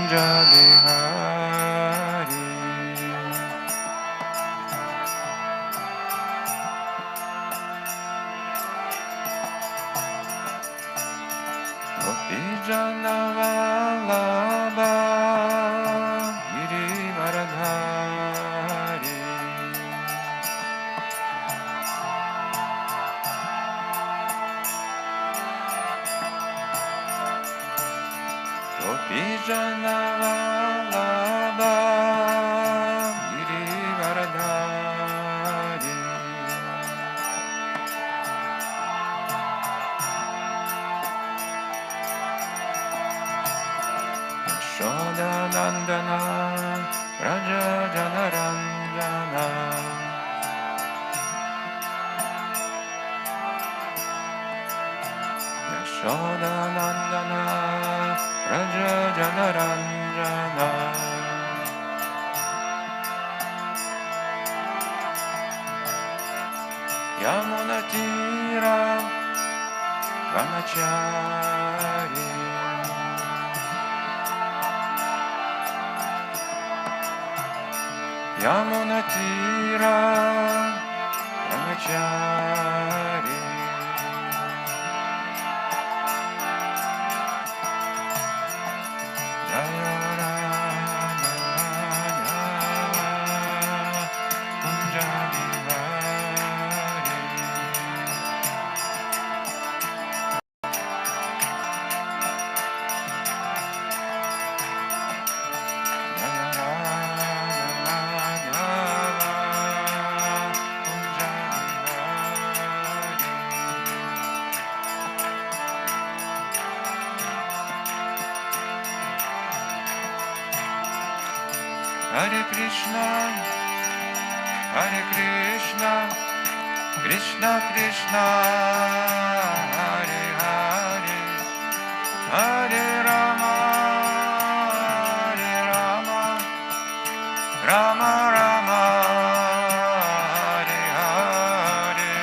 Kunja Bihari. Gopi Jana Vallabha Girivaradhari. Gopi Jana Vallabha Girivaradhari. Yashoda Nandana Raja Janaranjana. Yashoda Nandana Raja Janaranjana. Yamuna Tira Brahmachari. Yamuna Tira Brahmachari. Jaya Rama Jaya Kunja Bihari. Jaya Rama Jaya Kunja Bihari. Hare Krishna, Hare Krishna, Krishna Krishna, Hare Hare, Hare Rama, Hare Rama, Rama Rama, Hare Hare.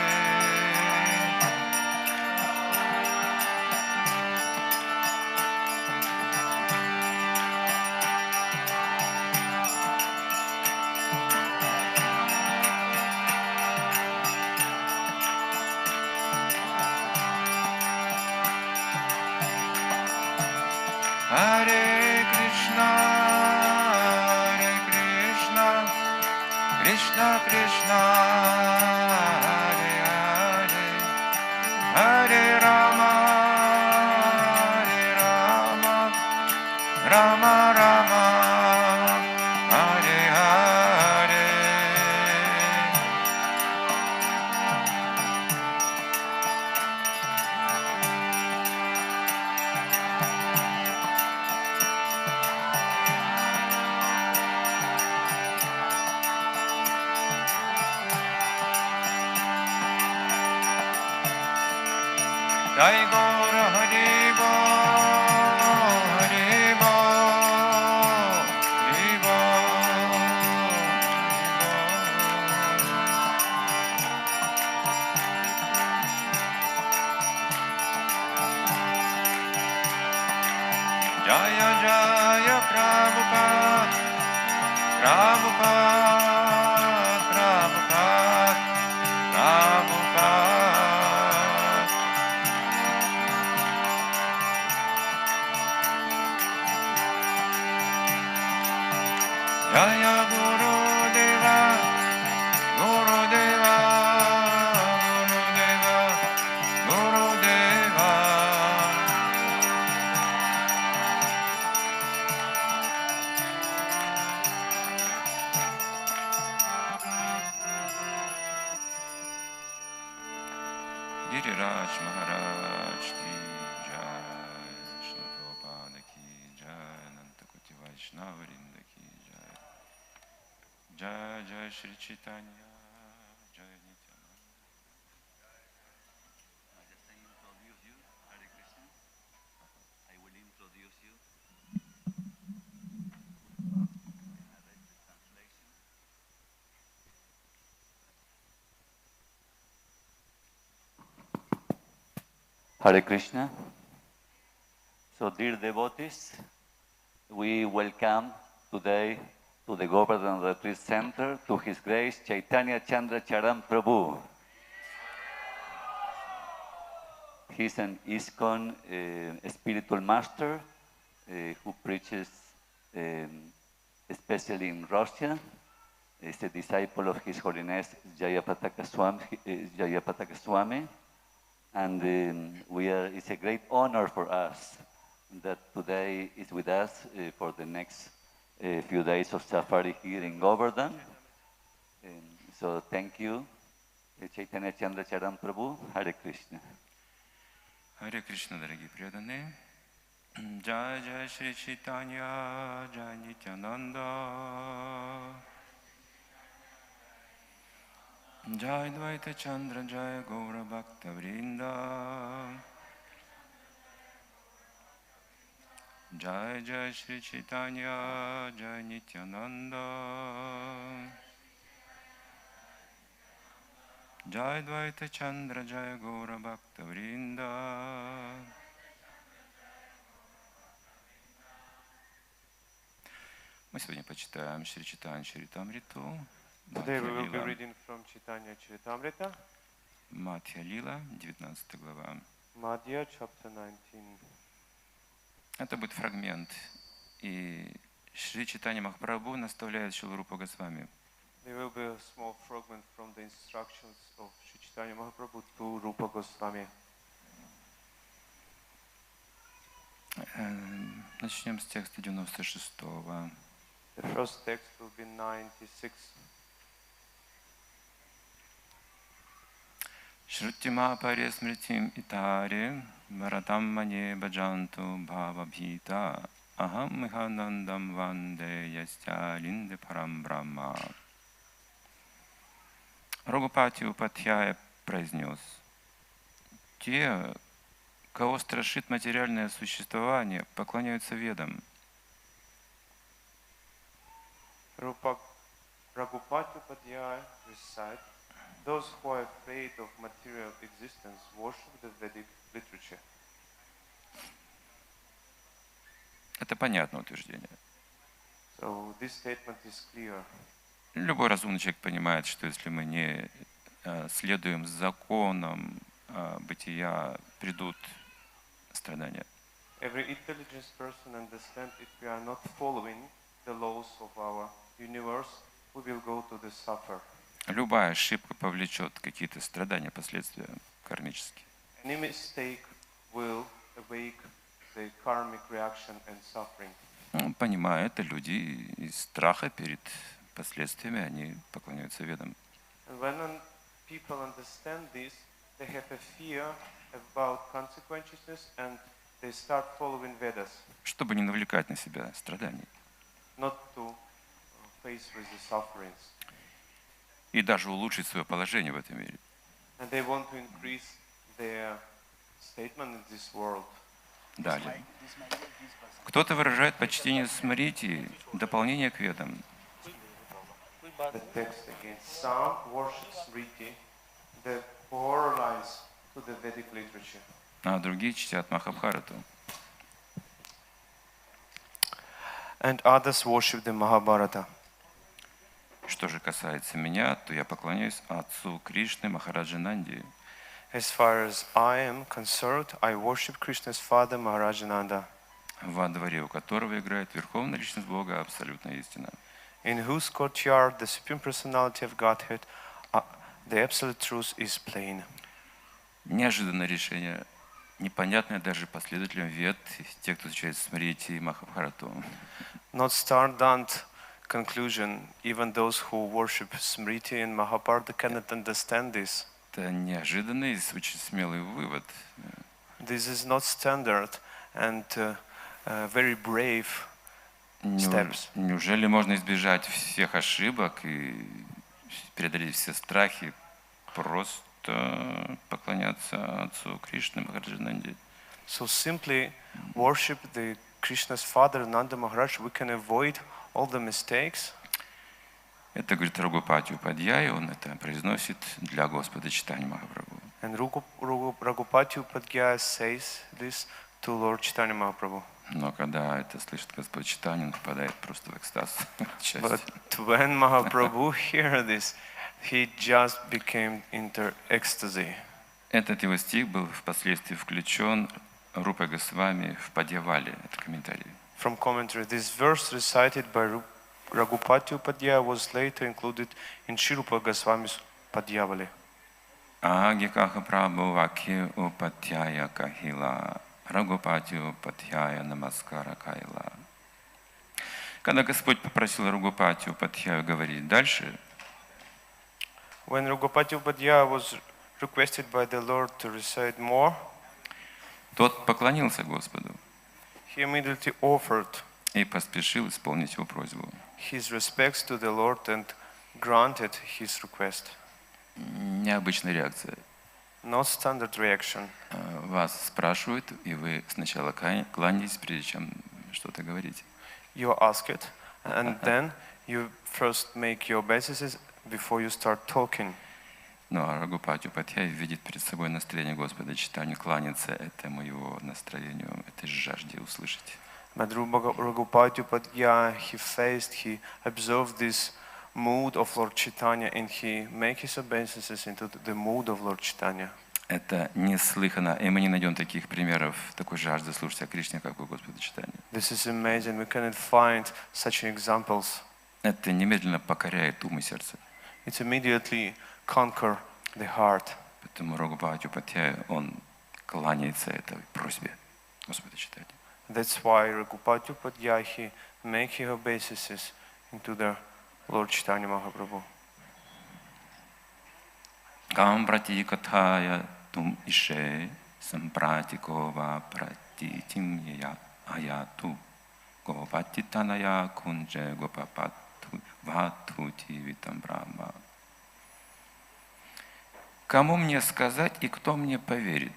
Hare Krishna, Krishna Krishna, Hare Hare, Hare Rama, Rama Rama, Hare Hare. Jai Gaur Hari Bo, Hari Bo, Hari Bo, Jaya Jaya Prabhupada, Prabhupada, Prabhupada, Prabhupada. Jaya Guru Deva, Guru Deva, Guru Deva, Guru Deva. Giriraj Maharaj ki jai, Shri Prabhupada ki jai, Anantakoti Vaishnavarinda ki jai. Jai Jai Shri Chaitanya, Jai Nityananda. Just I introduce you, Hare Krishna. I will introduce you. I read the translation. Hare Krishna. So, dear devotees, we welcome today to the Govardhan Retreat Center to His Grace Chaitanya Mahaprabhu. He's an ISKCON spiritual master who preaches especially in Russia. He's a disciple of His Holiness Jayapataka Swami. And it's a great honor for us that today is with us for the next few days of safari here in Govardhan. So thank you, Chaitanya Mahaprabhu. Hare Krishna. Харе Кришна, дорогие преданные. Джай Джай Шри Чайтанья, Джай Нитянанда. Джай Двайта Чандра, Джай Гаура Бхакта Вринда. Джай Джай Шри Чайтанья, Джай Нитянанда. Джай Двайта Чандра, Джай Гаура Бхакта Вринда. Мы сегодня почитаем Шри Чайтанья Чаритамриту. Today we will be reading from Chaitanya Charitamrita, Мадхья Лила, 19 глава. Madhya, chapter 19. Это будет фрагмент. И Шри Чайтанья Махапрабху наставляет Шрилу Рупу Госвами. There will be a small fragment from the instructions of Sri Chaitanya Mahaprabhu to Rupa Goswami. Начнем с текста 96-го. The first text will be 96. Шрутима паре смритим итаре, варатам мане баджанту бхавабхита, ахам миханандам ванде ястя линде парам брахма. Рагупати Упадхьяя произнес: те, кого страшит материальное существование, поклоняются ведам. Raghupati Upadhyaya recite, those who are afraid of material existence worship the Vedic literature. Это понятное утверждение. So this statement is clear. Любой разумный человек понимает, что если мы не следуем законам бытия, придут страдания. Every intelligent person understands if we are not following the laws of our universe, we will go to the suffer. Любая ошибка повлечет какие-то страдания, последствия кармические. Any mistake will awake the karmic reaction and suffering. Понимая это, люди из страха перед последствиями, они поклоняются ведам. And when people understand this, they have a fear about consequences and they start following Vedas. Чтобы не навлекать на себя страданий. Not to face with the sufferings. И даже улучшить свое положение в этом мире. And they want to increase their statement in this world. Далее. Кто-то выражает почтение Смрити, дополнение к ведам. The text again. Some worship Smriti, the correlates to the Vedic literature. А другие чтят Махабхарату. And others worship the Mahabharata. Что же касается меня, то я поклоняюсь отцу Кришны Махараджи Нанди. As far as I am concerned, I worship Krishna's father Maharajananda, Во дворе у которого играет Верховная Личность Бога, абсолютная истина. in whose courtyard the Supreme Personality of Godhead, the absolute truth is plain. Неожиданное решение, непонятное даже последователям Вед, те, кто изучает Смрити и Махабхарату. Not stardust conclusion, even those who worship Smriti and Mahabharata cannot understand this. Это неожиданный и очень смелый вывод. This is not standard and very brave steps. Неужели можно избежать всех ошибок и преодолеть все страхи, просто поклоняться отцу Кришны Махараджи Нанди? So simply worship the Krishna's father Nanda Maharaj, we can avoid all the mistakes. Это говорит Рагупати Упадьяя, он это произносит для Господа Чайтаньи Махапрабху. And Raghupati Upadhyaya says this to Lord Chaitanya Mahaprabhu. Но когда это слышит Господь Чайтанья, он впадает просто в экстаз от счастья. But when Mahaprabhu heard this, he just became into ecstasy. Этот его стих был впоследствии включен Рупой Госвами в Падьявали. Это комментарий. From commentary, this verse recited by Raghupati Upadhyaya was later included in Shrirupa Goswami's Padhyavali. Аги каха прабху ваки упатьяя кахила, Рагупати упатьяя намаскара кайла. Когда Господь попросил Рагупати Упатьяю говорить дальше, When Raghupati Upadhyaya was requested by the Lord to recite more, тот поклонился Господу he immediately offered и поспешил исполнить его просьбу. his respects to the Lord and granted his request. Необычная реакция. Not standard reaction. Вас спрашивают, и вы сначала кланяетесь, прежде чем что-то говорите. You are asked, and then you first make your obeisances before you start talking. Ну, а Рагупати Упатьяя видит перед собой настроение Господа Чайтаньи, кланяется этому его настроению, этой жажде услышать. But Raghupati Upadhyaya, he observed this mood of Lord Chaitanya, and he make his obeisances into the mood of Lord Chaitanya. Это неслыханно, и мы не найдем таких примеров, такой жажды слушать о Кришне, как у Господа Чайтаньи. This is amazing. We cannot find such examples. Это немедленно покоряет ум и сердце. It immediately conquer the heart. Поэтому Рагупати Упатьяя, он кланяется этой просьбе Господа Чайтаньи. That's why Raghupati Upadhyaya, he make his obeisances into the Lord Chaitanya Mahaprabhu. Кам прати катхая тум ише сампратикова пратитим я аяту говати таная кунже гопапату ватути витам брахма. Кому мне сказать и кто мне поверит,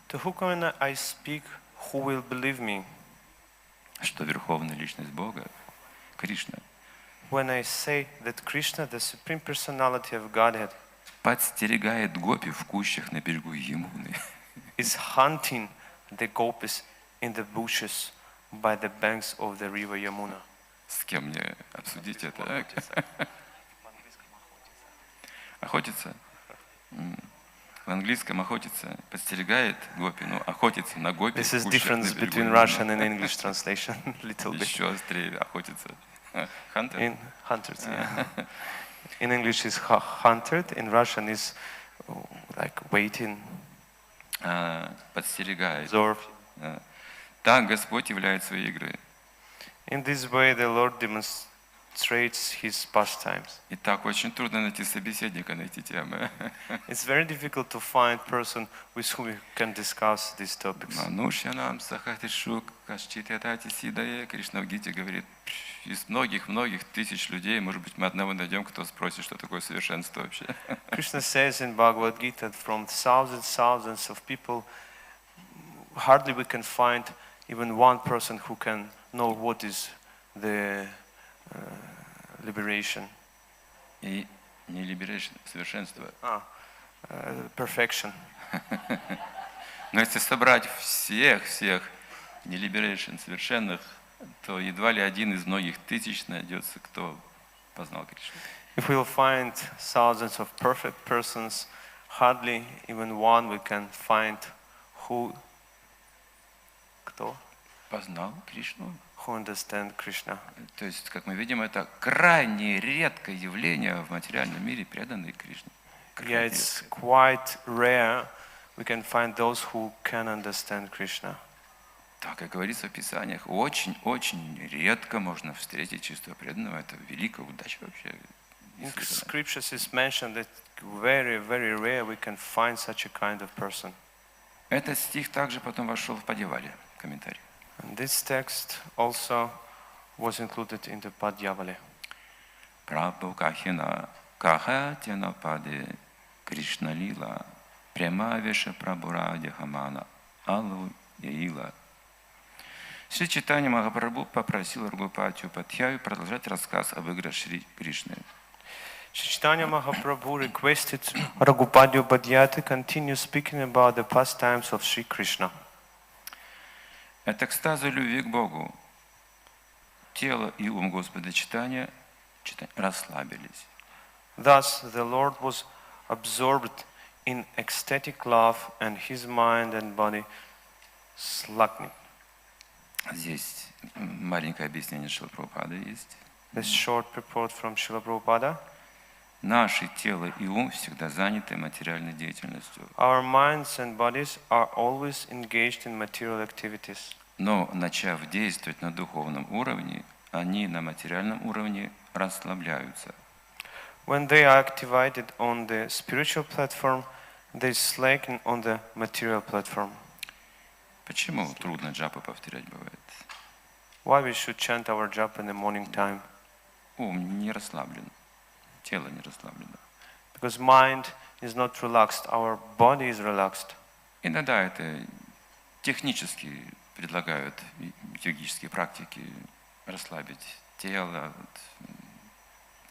To whom can I speak? Who will believe me? что верховная личность Бога, Кришна, When I say that Krishna, the Supreme Personality of Godhead, подстерегает гопи в кущах на берегу Ямуны. is hunting the gopis in the bushes by the banks of the river Yamuna. С кем мне обсудить это? Охотится? В английском охотится, подстерегает гопи, но охотится на гопи. This is в кущах на difference берегу between Ямуны. Russian and English translation, little bit. Еще острее охотится. Хантер? In hunters, yeah. In English is hunted, in Russian is like waiting, Подстерегает. observe. Так Господь являет свои игры. In this way, the Lord demonstrates His pastimes. И так очень трудно найти собеседника на эти темы. It's very difficult to find person with whom you can discuss these topics. Манушьянам сахатишу кашчитятати сидае. Кришна в Гите говорит, из многих тысяч людей, может быть, мы одного найдем, кто спросит, что такое совершенство вообще. Krishna says in Bhagavad Gita, from thousands of people, hardly we can find even one person who can know what is the liberation. И не liberation, совершенство. Perfection. Но если собрать всех не liberation, совершенных, то едва ли один из многих тысяч найдется, кто познал Кришну. If we'll find thousands of perfect persons, hardly even one we can find who Познал Кришну. who understand Krishna. То есть, как мы видим, это крайне редкое явление в материальном мире, преданные Кришне. Yeah, it's quite rare we can find those who can understand Krishna. Так, как говорится в Писаниях, очень редко можно встретить чистого преданного. Это великая удача вообще. In scriptures is mentioned that very rare we can find such a kind of person. Этот стих также потом вошел в Падьявали, комментарий. And this text also was included in the Padhyavali. Прабху кахина каха тена паде Кришна лила пряма веша прабуради хамана алу яила. Шри Чайтанья Махапрабху попросил Рагупати Упатьяю продолжать рассказ об играх Шри Кришны. Chaitanya Mahaprabhu requested Raghupati Upadhyaya to continue speaking about the pastimes of Sri Krishna. от экстаза любви к Богу тело и ум Господа Чайтаньи расслабились. Thus, the Lord was absorbed in ecstatic love, and his mind and body slackened. Здесь маленькое объяснение Шрилы Прабхупады есть. This short purport from Srila Prabhupada. Наше тело и ум всегда заняты материальной деятельностью. Our minds and bodies are always engaged in material activities. Но, начав действовать на духовном уровне, они на материальном уровне расслабляются. When they are activated on the spiritual platform, they slacken on the material platform. Почему трудно джапу повторять бывает? Why we should chant our japa in the morning time? Ум не расслаблен, тело не расслаблено. Because mind is not relaxed, our body is relaxed. Иногда это технически предлагают йогические практики расслабить тело,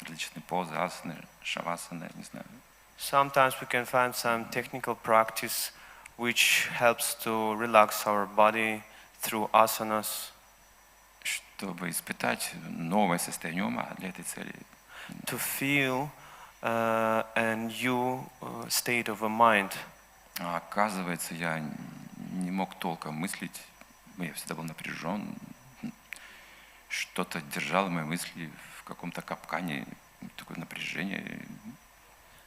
различные позы, асаны, шавасаны, не знаю. Sometimes we can find some technical practice which helps to relax our body through asanas. Чтобы испытать новое состояние ума для этой цели. To feel a new state of a mind. А оказывается, я не мог толком мыслить, я всегда был напряжен, что-то держало мои мысли в каком-то капкане, такое напряжение.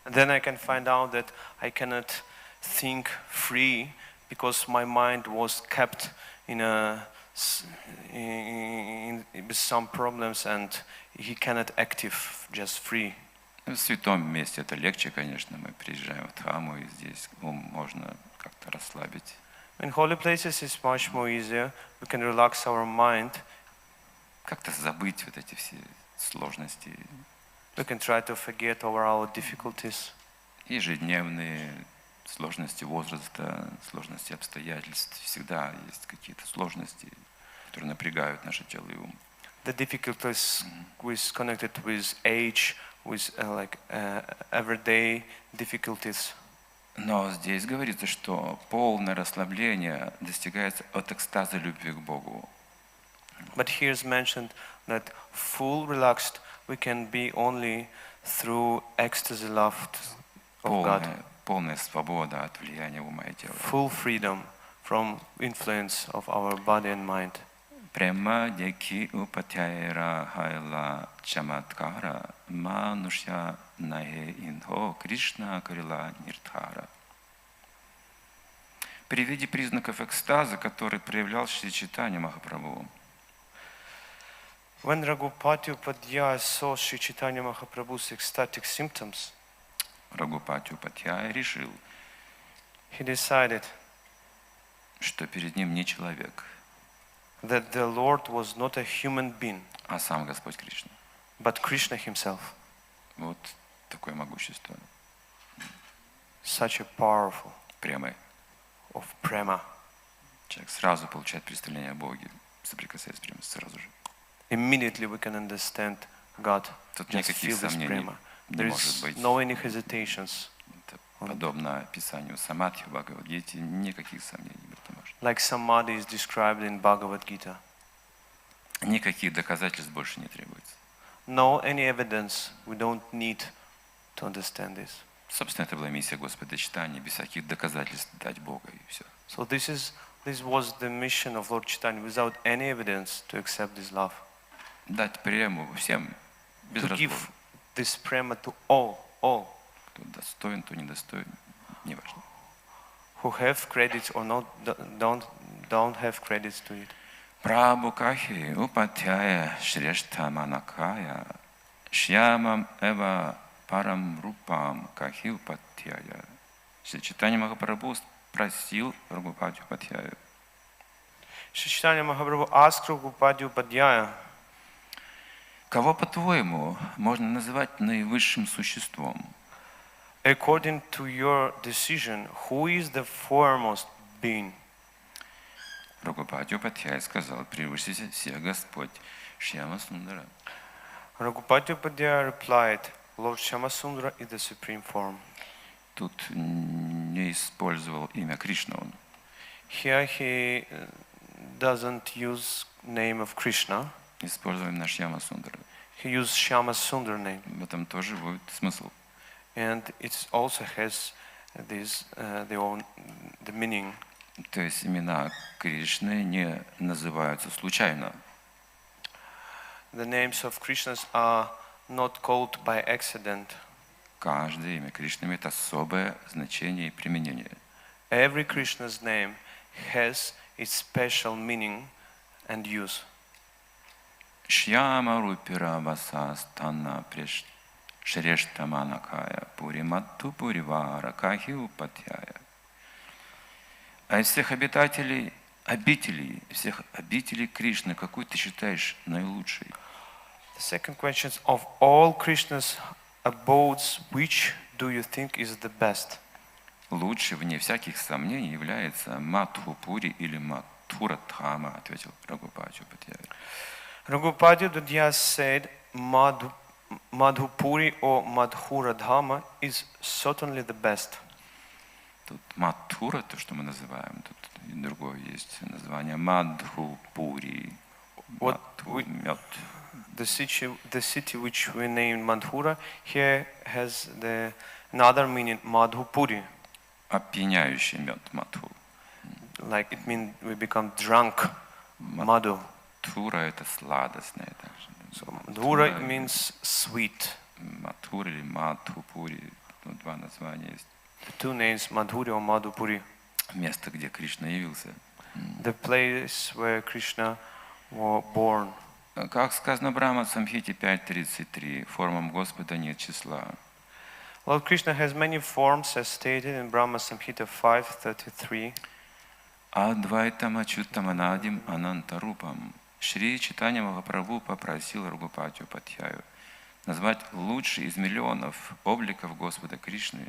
And then I can find out that I cannot think free because my mind was kept with some problems and he cannot active just free. В святом месте это легче, конечно, мы приезжаем в Дхаму, и здесь ум можно как-то расслабить. In holy places it's much more easier. We can relax our mind. Как-то забыть вот эти все сложности. We can try to forget over our difficulties. Ежедневные сложности возраста, сложности обстоятельств. Всегда есть какие-то сложности, которые напрягают наше тело и ум. The difficulties with connected with age, with everyday difficulties. Но здесь говорится, что полное расслабление достигается от экстаза любви к Богу. But here is mentioned that full relaxed we can be only through ecstasy love of God. Полная свобода от влияния ума и тела. Full freedom from influence of our body and mind. Према деки упатяйра хайла чаматкара манушья нае инхо Кришна карила нирдхара. При виде признаков экстаза, который проявлял Шри Чайтанья Махапрабху, When Raghupati Upadhyaya saw Sri Chaitanya Mahaprabhu's ecstatic symptoms, Рагупати Упатьяя решил, he decided что перед ним не человек, that the Lord was not a human being, а сам Господь Кришна. but Krishna himself. Вот такое могущество. Such a powerful Прямо of prema. человек сразу получает представление о Боге, соприкасаясь прямо сразу же. Immediately we can understand God. Тут Just никаких feel this сомнений prema. не There может is быть. no any hesitations. Это подобно описанию самадхи в Бхагавад-гите, никаких сомнений быть не может. Like samadhi is described in Bhagavad Gita. Никаких доказательств больше не требуется. No any evidence. We don't need to understand this. Собственно, это была миссия Господа Чайтаньи, без всяких доказательств дать Бога и все. So this was the mission of Lord Chaitanya without any evidence to accept this love. Дать прему всем, без To разбора. give this prema to all Кто достоин, кто недостоин, неважно. who have credits or not, don't have credits to it. Прабху кахи упатяя шрешта манакая шьямам эва парам рупам кахи упатяя. Шри Чайтанья Махапрабху спросил Рагупати Упатьяю: Sri Chaitanya Mahaprabhu asked Raghupati Upadhyaya, кого, по-твоему, можно называть наивысшим существом? according to your decision, who is the foremost being? Рагупати Упатьяя сказал: превыше всех Господь Шьяма Сундара. Raghupati Upadhyaya replied, Lord Shyamasundara is the supreme form. Тут не использовал имя Кришна он. Here he doesn't use name of Krishna. Используем наш Яма-сундара. He used Shama Sundar name. В этом тоже будет смысл. And it also has this, the meaning. То есть имена Кришны не называются случайно. The names of Krishnas are not called by accident. Каждое имя Кришны имеет особое значение и применение. Every Krishna's name has its special meaning and use. Шьяма рупира васа станна шрештаманакая пури матту пуривара кахи упатьяя. А из всех обителей Кришны, какой ты считаешь наилучший? The second question is, of all Krishna's abodes, which do you think is the best? Лучший, вне всяких сомнений, является Мадхупури или Мадхурадхама, ответил Рагупачупатья. Raghupadhyaya said Madhupuri or Madhuradhama is certainly the best. Тут Мадхура, то, что мы называем, тут и другое есть название Мадхупури. Мед. The city which we named Madhura here has another meaning, Madhupuri. Опьяняющий мед Мадху. Like it means we become drunk, Madhu. Мадхура это сладостное также. So Madhura means sweet. Мадхура или Мадхупури, два названия есть. The two names, Madhuri or Madhupuri. Место, где Кришна явился. The place where Krishna was born. Как сказано в Брахма Самхите 5.33, формам Господа нет числа. Lord Krishna has many forms as stated in Brahma Samhita 5.33. Адвайтам ачуттам анадим анантарупам. Шри Чайтанья Махапрабху попросил Рагупачупатьяю назвать лучший из миллионов обликов Господа Кришны.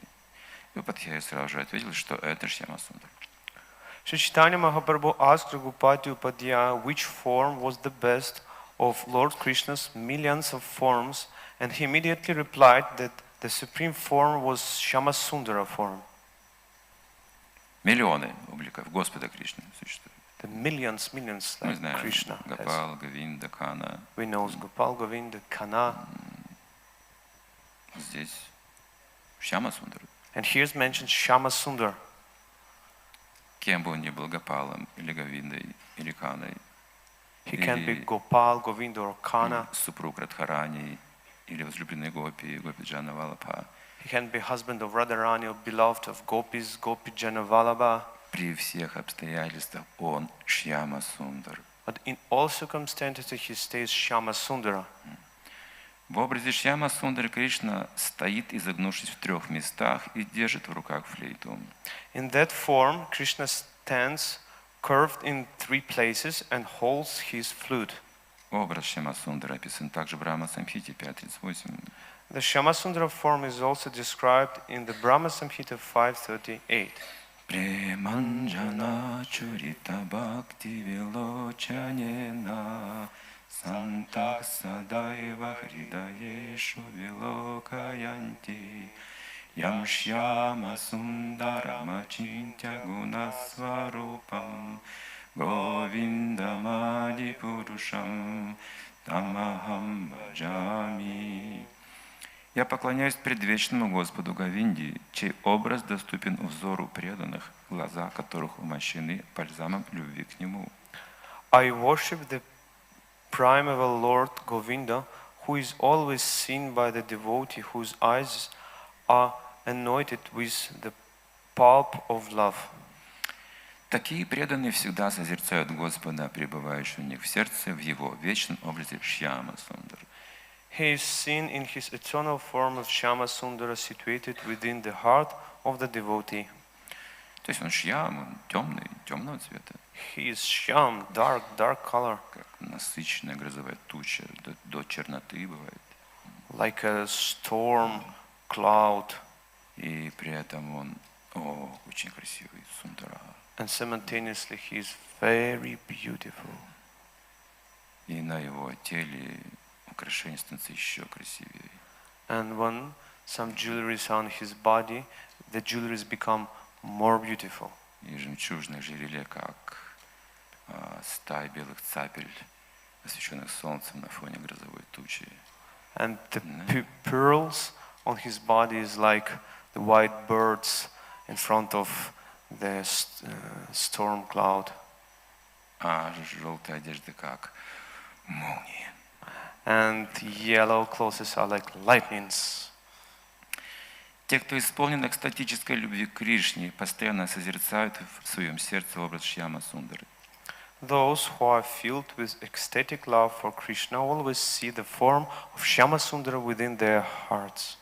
И Упатьяя сразу же ответил, что это Шьяма-сундара. Sri Chaitanya Mahaprabhu asked Raghupadhyaya which form was the best of Lord Krishna's millions of forms, and he immediately replied that the supreme form was Shyamasundara form. Миллионы обликов Господа Кришны существуют. The millions Мы like знаем Krishna has. Гопал, Говинда, Кана. We know Gopal, Govinda, Kana. Здесь Шьяма-сундара. And here's mentioned Shyamasundar. Кем бы он ни был, Гопалом, или Говиндой, или Каной, He can be Gopal, Govinda or Kana. супруг Радхарани, или возлюбленный Гопи, Гопиджана Валабха. He can be husband of Radharani or beloved of Gopis, Gopijana Vallabha. При всех обстоятельствах он Шьяма-сундар. But in all circumstances he stays Shyamasundara. В образе Шьяма-сундара Кришна стоит, изогнувшись в трех местах, и держит в руках флейту. In that form, Krishna stands curved in three places and holds his flute. Образ Шьяма-сундара описан также в Брахма Самхите 5.38. The Shyamasundara form is also described in the Brahma Samhita 5.38. Преманджана чурита бхакти вилочанена сантах садайва хридаешу вилокаянти ям шьяма сундарама чинтя гунасварупам говиндамади пурушам тамахам баджами. Я поклоняюсь предвечному Господу Говинде, чей образ доступен взору преданных, глаза которых умощены бальзамом любви к Нему. I worship the primeval Lord Govinda, who is always seen by the devotee whose eyes are anointed with the pulp of love. Такие преданные всегда созерцают Господа, пребывающего у них в сердце, в Его вечном образе Шьяма-сундара. He is seen in his eternal form of Shyamasundara situated within the heart of the devotee. То есть он Шьям, он темный, темного цвета. He is Shyam, dark color. Как насыщенная грозовая туча, до черноты бывает. Like a storm cloud. И при этом он, очень красивый, сундара. And simultaneously he is very beautiful. И на его теле украшения становятся еще красивее. And when some jewelry is on his body, the jewelries become more beautiful. И жемчужное ожерелье как стай белых цапель, освещенных солнцем на фоне грозовой тучи. And the pearls on his body is like the white birds in front of the storm cloud. А желтые одежды как молнии. And yellow clothes are like lightnings. Те, кто исполнен экстатической любви к Кришне, постоянно созерцают в своем сердце образ Шьяма Сундары. Those who are filled with ecstatic love for Krishna always see the form of Shyama Sundara within their hearts.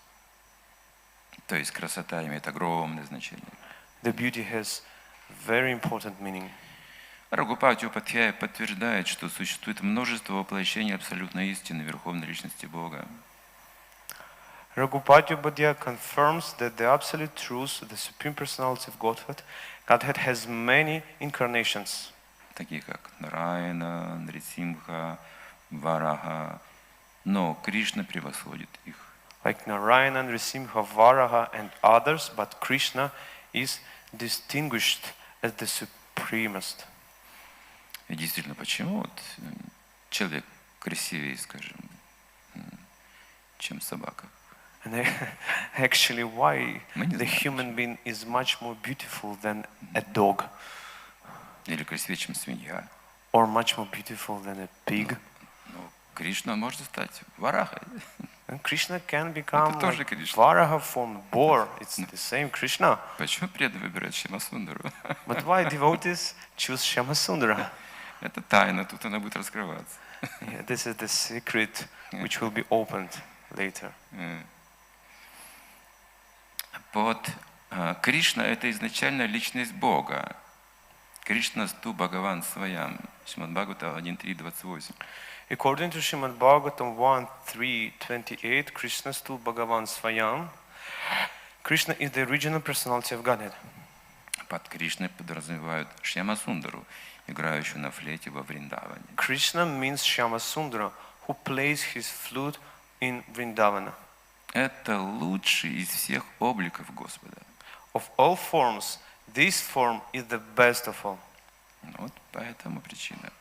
То есть красота имеет огромное значение. The beauty has very important meaning. Рагупати Упадхьяя подтверждает, что существует множество воплощений абсолютной истины Верховной Личности Бога. Raghupati Upadhyaya confirms that the absolute truth, the Supreme Personality of Godhead has many incarnations. Такие как Нараяна, Нрисимха, Вараха, но Кришна превосходит их. Like Narayana, Nrisimha, Varaha and others, but Krishna is distinguished as the supremest. И действительно, почему вот человек красивее, скажем, чем собака? And actually, why Мы не the знаем, human being is much more beautiful than a dog, Или красивее, чем свинья? or much more beautiful than a pig? Ну, Кришна может стать Варахой. And Krishna can become тоже like Кришна. Varaha from boar. It's the same Krishna. Почему преданные выбирают Шьямасундару? But why devotees choose Shyamasundara? Это тайна, тут она будет раскрываться. Yeah, this is the secret which will be opened later. Кришна — это изначально личность Бога. Кришна сту Бхагаван Сваям. Шримад Бхагавата 1.3.28. According to Srimad Bhagavatam 1.3.28, Krishna Stu Bhagavan Swayam, Krishna is the original personality of Godhead. Под Кришной подразумевают Шьямасундару, играющую на флейте во Вриндаване. Krishna means Shyama Sundara, who plays his flute in Vrindavana. Это лучший из всех обликов Господа. Of all forms, this form is the best of all. Вот поэтому причина.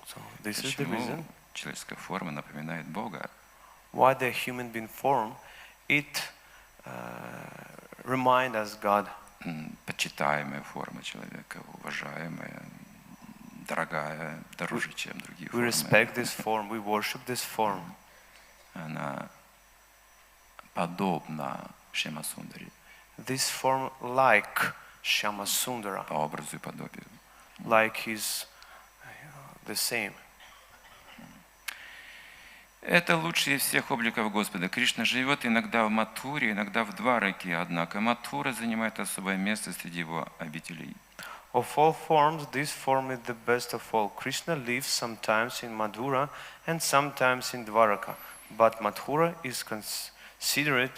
So this is the Почему reason человеческая форма напоминает Бога. why the human being form, it reminds us God. Почитаемая форма человека, уважаемая, дорогая, дороже, чем другие We формы. respect this form, we worship this form. Она подобна Шьямасундаре This form like Shyama Sundara, по образу и подобию. like he's the same. Это лучший из всех обликов Господа. Кришна живет иногда в Матхуре, иногда в Двараке, однако Матхура занимает особое место среди его обителей. Of all forms, this form is the best of all. Krishna lives sometimes in Madhura and sometimes in Dwaraka, but Mathura is considered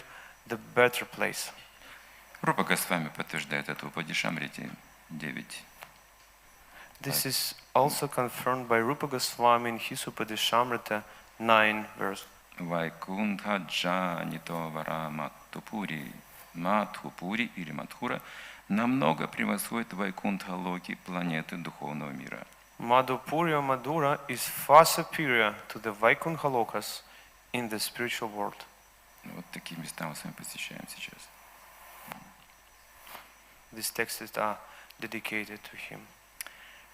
the better place. Рупа Госвами подтверждает это в Упадишамрите 9. This is also confirmed by Rupa Goswami in his Upadishamrita 9 verse. Вайкунтха Джанито Вара Матхупури. Матхупури или Матхура намного превосходит Вайкунтха Локи, планеты духовного мира. Madhupurya Madhura is far superior to the Vaikuntha Lokas in the spiritual world. Вот такие места мы с вами посещаем сейчас. These texts are dedicated to him.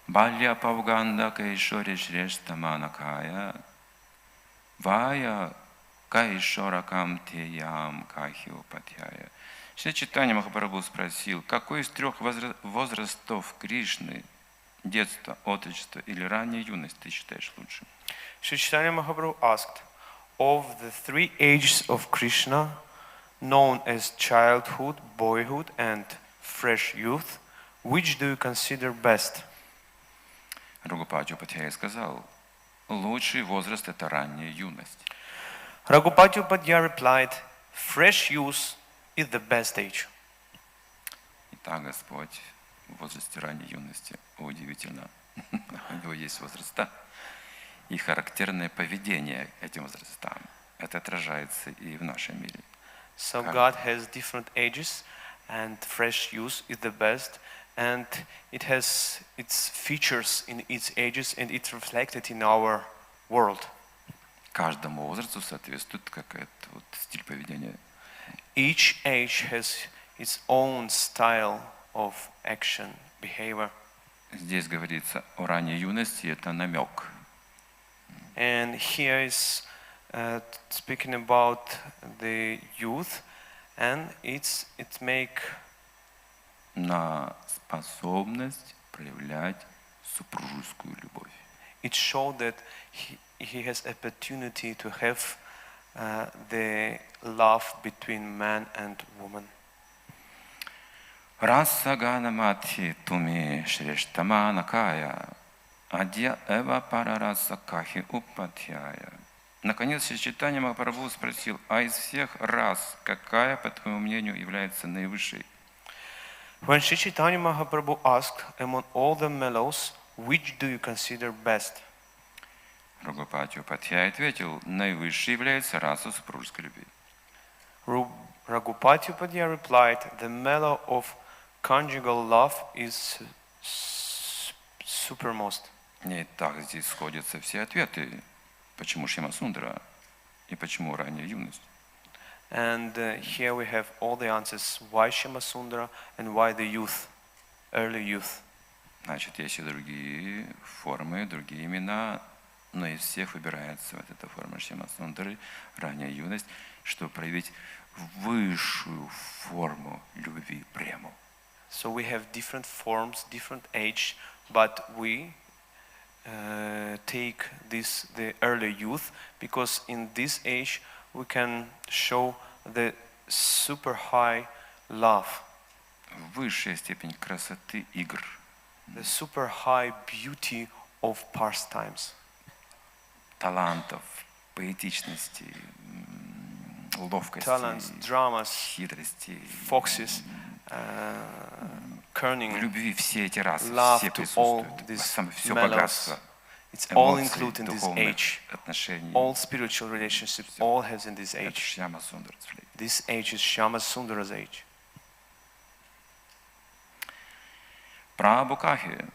Балья Павганда Кайшори Шрешта Манакая Вая Кайшоракам Теям Кахио Патьяя. Шри Чайтанья Махапрабху спросил, какой из трех возрастов Кришны, детство, отрочество или ранняя юность ты считаешь лучшим? Sri Chaitanya Mahaprabhu asked, of the three ages of Krishna, known as childhood, boyhood, and fresh youth, which do you consider best? Рагупати Упадхьяя сказал, лучший возраст – это ранняя юность. Raghupati Upadhyaya replied, fresh youth is the best age. Итак, Господь в возрасте ранней юности удивительно. У него есть возраста и характерное поведение этим возрастам. Это отражается и в нашем мире. So God has different ages, and fresh youth is the best, and it has its features in its ages, and it's reflected in our world. Каждому возрасту соответствует какой-то вот стиль поведения. Each age has its own style of action, behavior. Здесь говорится о ранней юности, это намек. And here is speaking about the youth, and it make На способность проявлять супружескую любовь. it show that he has opportunity to have the love between man and woman. Расагана мати туми шрештамана кая, адья эва парараса кахи упатьяя. Наконец, Chaitanya Mahaprabhu спросил, а из всех рас какая, по твоему мнению, является наивысшей? When Sri Chaitanya Mahaprabhu asked, among all the mellows, which do you consider best? Рагупати Упатьяй ответил, наивысшей является раса супружеской любви. Raghupati Upadhyaya replied, the mellow of conjugal love is supermost. И так здесь сходятся все ответы, почему Шьямасундара и почему ранняя юность. And here we have all the answers, why Shyamasundara and why the youth, early youth. Значит, есть и другие формы, другие имена, но из всех выбирается вот эта форма Шьямасундары, ранняя юность, чтобы проявить высшую форму любви, прему. So we have different forms, different age, but we take the early youth, because in this age we can show the super high love, Высшая степень красоты игр. the super high beauty of pastimes, Талантов, поэтичности, ловкости, talents, dramas, хитрости. foxes, В cunning, любви все эти расы, love все to all присутствуют. these Все mellows. богатство, It's all эмоций, included in this духовных age. отношений. All spiritual relationships, all has in this Это age. Шьямасундара. This age is Shyamasundara's age. Прабхукахи,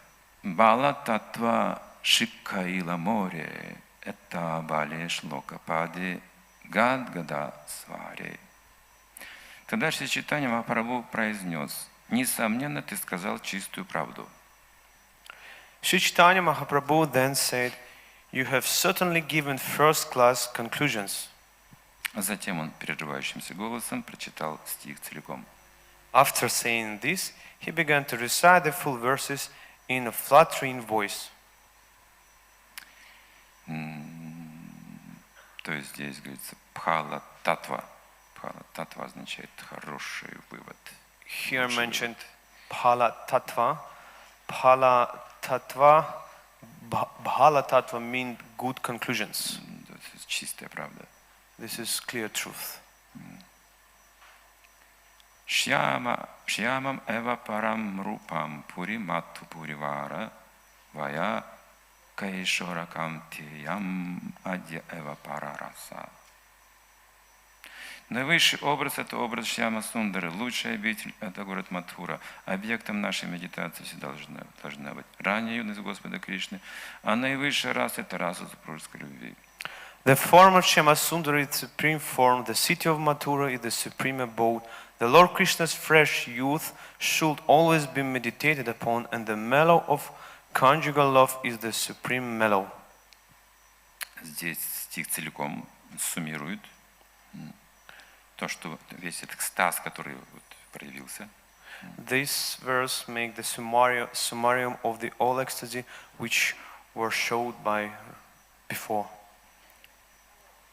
Бала Татва Шикаила море, это Бали Шлокапади Гадгада Свари. Тогда Шри Чайтанья Махапрабху произнес, несомненно, ты сказал чистую правду. Sri Chaitanya Mahaprabhu then said, you have certainly given first-class conclusions. А затем он прерывающимся голосом прочитал стих целиком. After saying this, he began to recite the full verses in a fluttering voice. То есть здесь говорится Пхала Татва. Пхала Татва означает хороший вывод. Here mentioned Phala Tattva. Phala Tattva, Bhala Tattva mean good conclusions. Это чистая правда. This is clear truth. Шьямам эва парам рупам пури матту пуривара вая каишоракам тиям адья эва парараса. Наивысший образ – это образ Шьяма-Сундары. Лучший обитель – это город Матхура. Объектом нашей медитации все должна быть ранняя юность Господа Кришны, а наивысшая раса – это раса супружеской любви. The form of Shyamasundara is the supreme form. The city of Mathura is the supreme abode. The Lord Krishna's fresh youth should always be meditated upon, and the mellow of conjugal love is the supreme mellow. Здесь стих целиком суммирует то, что весь этот экстаз, который вот проявился. This verse makes the summarium of the all ecstasy which were showed by before.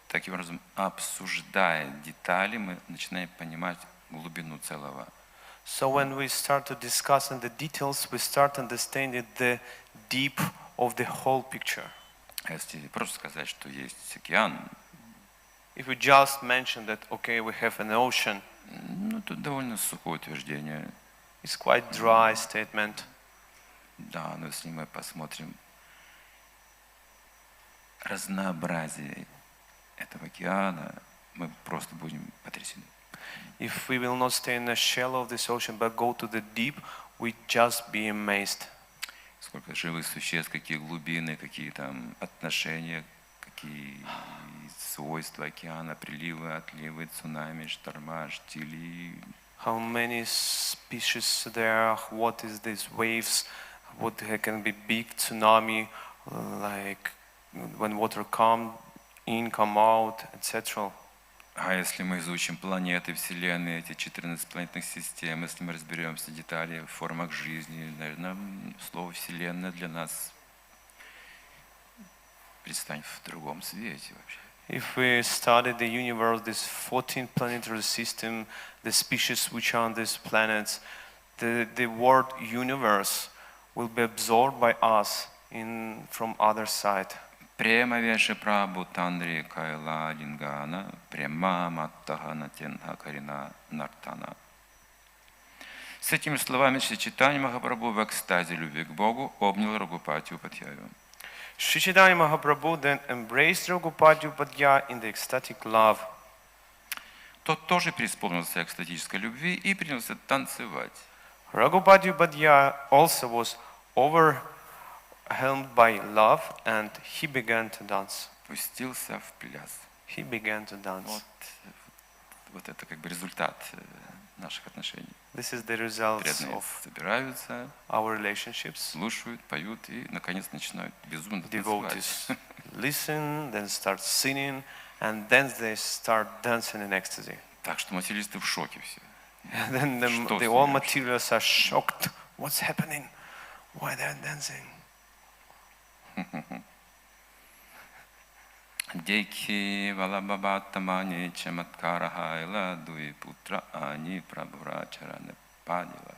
Таким образом, обсуждая детали, мы начинаем понимать глубину целого. So when we start to discuss in the details, we start understanding the deep of the whole picture. Если просто сказать, что есть океан, If we just mention that, okay, we have an ocean, ну, тут довольно сухое утверждение. it's quite dry statement. Да, но если мы посмотрим разнообразие этого океана, мы просто будем потрясены. If we will not stay in the shallow of this ocean but go to the deep, we just be amazed. Сколько живых существ, какие глубины, какие там отношения, какие свойства океана, приливы, отливы, цунами, шторма, штили. How many species there are, what is these waves, what can be big tsunami, like when water come in, come out, etc. А если мы изучим планеты, Вселенные, эти 14 планетных систем, если мы разберемся в детали в формах жизни, наверное, слово «Вселенная» для нас предстанет в другом свете вообще. If we study the universe, this 14 planetary system, the species which are on these planets, the word universe will be absorbed by us from other side. Према веше прабу тандри кайла лингана, према маттахана тенха карина нартана. С этими словами Чайтанья Махапрабху в экстазе любви к Богу обнял Рагупати Упадхяю. Sri Chaitanya Mahaprabhu then embraced Raghupati Upadhyaya in the ecstatic love. Тот тоже преисполнился экстатической любви и принялся танцевать. Raghupati Upadhyaya also was overwhelmed by love and he began to dance. Пустился в пляс. He began to dance. Вот это как бы результат наших отношений. This is the result Преданные of собираются, our relationships. слушают, поют и, наконец, начинают безумно танцевать. Devotees listen, then start singing, and then they start dancing in ecstasy. Так что материалисты в шоке все. And then the all materialists are shocked. What's happening? Why they're dancing? Дейки валабабатамани чаматкарахайла дуи путра ани прабхурачараны падила.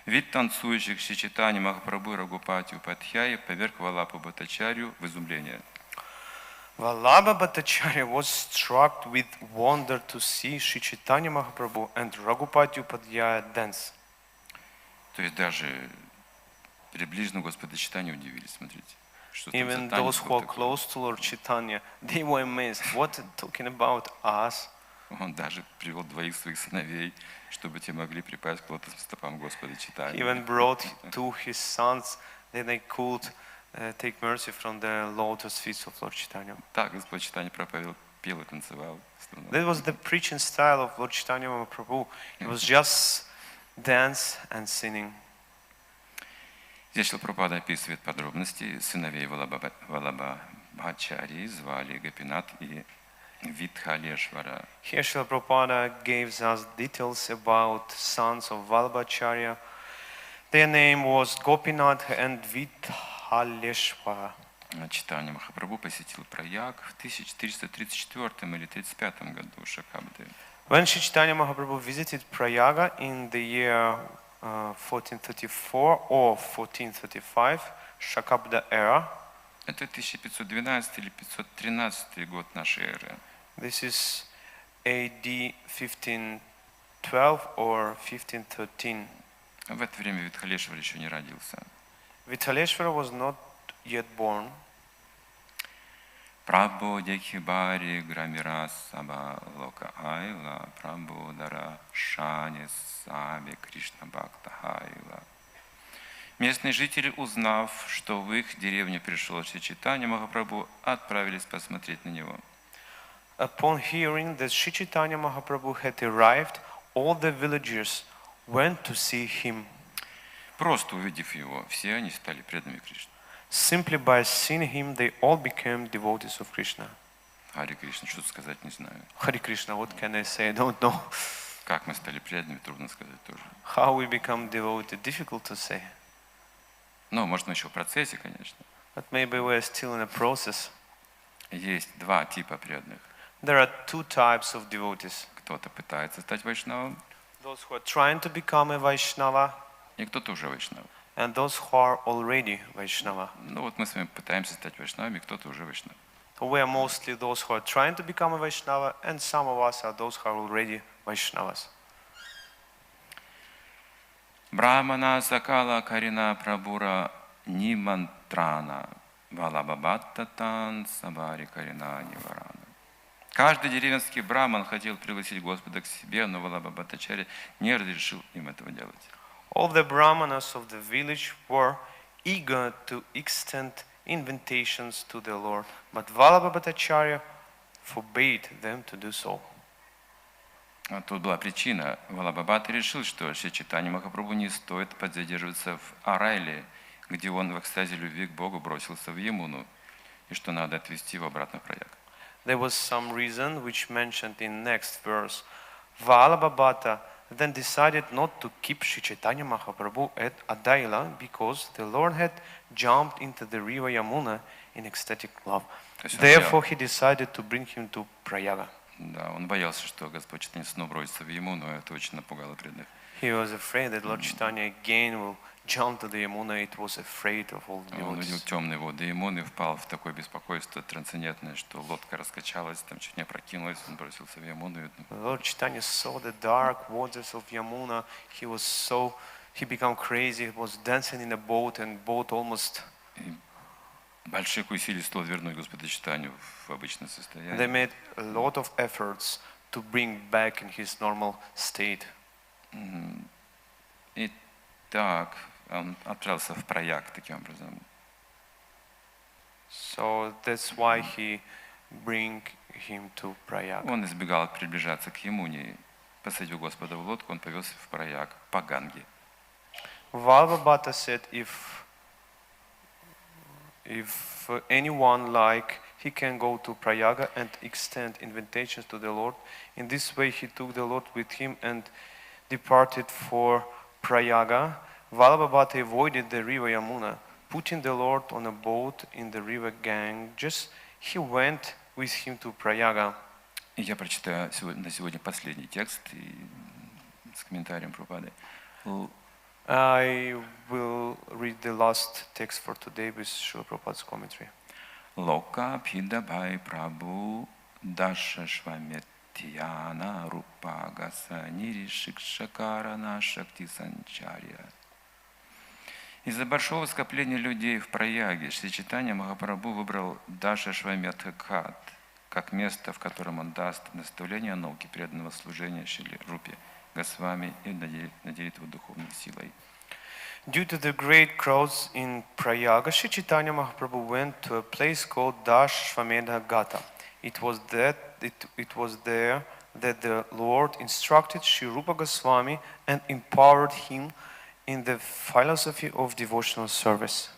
Вид танцующих Шри Чайтаньи Махапрабху и Рагупати Упадхяи поверг Валабху Бхаттачарью в изумление. Vallabha Bhattacharya was struck with wonder to see Sri Chaitanya Mahaprabhu and Raghupati Upadhyaya dance. То есть даже приближенно Господа Чайтаньи удивились, смотрите. Even those who are close to Lord Chaitanya, they were amazed. What talking about us? Он даже привел двоих своих сыновей, чтобы те могли припасть к лотосным стопам Господа Чайтаньи. He even brought two his sons that they could take mercy from the lotus feet of Lord Chaitanya. Так, Господь Чайтанья проповедовал, пел и танцевал. That was the preaching style of Lord Chaitanya Mahaprabhu. It was just dance and singing. Здесь Шрила Прабхупада описывает подробности. Сыновей Валабхачарьи звали Гопинат и Витхалешвара. Here Srila Prabhupada gives us details about sons of Vallabhacharya. Their name was Gopinath and Vithaleshwara. Чайтанья Махапрабху посетил Праяг в 1434 или 35 году Шакабды. When Sri Chaitanya Mahaprabhu visited Prayaga in the year 1434 or 1435, Shakabda era. Это 1512 или 513 год нашей эры. This is AD 1512 or 1513. В это время Витхалешвар еще не родился. Vithaleshwara was not yet born. Прабху Декхибари Грамира Саба Лока Айла Прабху Дара Шани Саби Кришна Бхакта Хайла. Местные жители, узнав, что в их деревню пришел Шри Чайтанья Махапрабху, отправились посмотреть на него. Upon hearing that Sri Chaitanya Mahaprabhu had arrived, all the villagers went to see him. Просто увидев его, все они стали преданными Кришне. Simply by seeing him, they all became devotees of Krishna. Хари Кришна, что сказать не знаю. Hare Krishna, what can I say? I don't know. Как мы стали преданными, трудно сказать тоже. How we become devoted, difficult to say. Но, может, мы еще в процессе, конечно. But maybe we're still in a process. Есть два типа преданных. There are two types of devotees. Кто-то пытается стать вайшнавом, Those who are trying to become a Vaishnava и кто-то уже вайшнав. and those who are already Vaishnava. Ну вот мы с вами пытаемся стать вайшнавами, кто-то уже вайшнав. So we are mostly those who are trying to become a Vaishnava, and some of us are those who are already Vaishnavas. Брахмана Сакала Карина Прабура Нимантрана Валабабаттатан Сабари Карина Ниварана. Каждый деревенский браман хотел пригласить Господа к себе, но Валабхабхаттачарья не разрешил им этого делать. All the brahmanas of the village were eager to extend invitations to the Lord, but Vallabhabhatacharya forbade them to do so. А тут была причина. Валабхабхата решил, что Шри Чайтанья Махапрабху не стоит подзадерживаться в Арайле, где он в экстазе любви к Богу бросился в Ямуну, и что надо отвезти его обратно в Праяг. There was some reason which mentioned in next verse. Vallabhabhata then decided not to keep Sri Chaitanya Mahaprabhu at Adaila because the Lord had jumped into the river Yamuna in ecstatic love. Therefore he decided to bring him to Prayaga. Да, он боялся, что Господь Чайтанья снова бросится в Ямуну, но это очень напугало преданных. He was afraid that Lord Chaitanya again will jump to the Yamuna. It was afraid of all the Он увидел devotees. темные воды Ямуны, впал в такое беспокойство трансцендентное, что лодка раскачалась, там чуть не опрокинулась, он бросился в Ямуну. Lord Chaitanya saw the dark waters of Yamuna. He became crazy. He was dancing in a boat, and boat almost. Больших усилий стоило вернуть Господа Чайтанью в обычное They состояние. made a lot of efforts to bring back in his normal state. И так, он отправился в Праяг таким образом. So that's why he bring him to Prayag. Он избегал приближаться к Ямуне. Посадив Господа в лодку, он повез в Праяг по Ганге. Vallabhabhata said if anyone like, he can go to Prayaga and extend invitations to the Lord. In this way he took the Lord with him and departed for Prayaga. Vallabhabhata avoided the river Yamuna, putting the Lord on a boat in the river Ganges. He went with him to Prayaga. И я прочитаю на сегодня последний текст и с комментарием Прабхупады. I will read the last text for today with Srila Prabhupada's commentary. Loka Bhidabhai Prabhu Dasha Shvametyana Rupagasa Nirishикшакарана Шакти Санчарья. Из-за большого скопления людей в Праяге Шри Чайтанья Махапрабху выбрал Даша Шваметхат как место, в котором он даст наставление о науке преданного служения Шри Рупе Госвами и наделит его духовной силой. Due to the great crowds in Prayaga, Sri Chaitanya Mahaprabhu went to a place called Dashvamedha Gata. It was there that the Lord instructed Sri Rupa Goswami and empowered him in the philosophy of devotional service.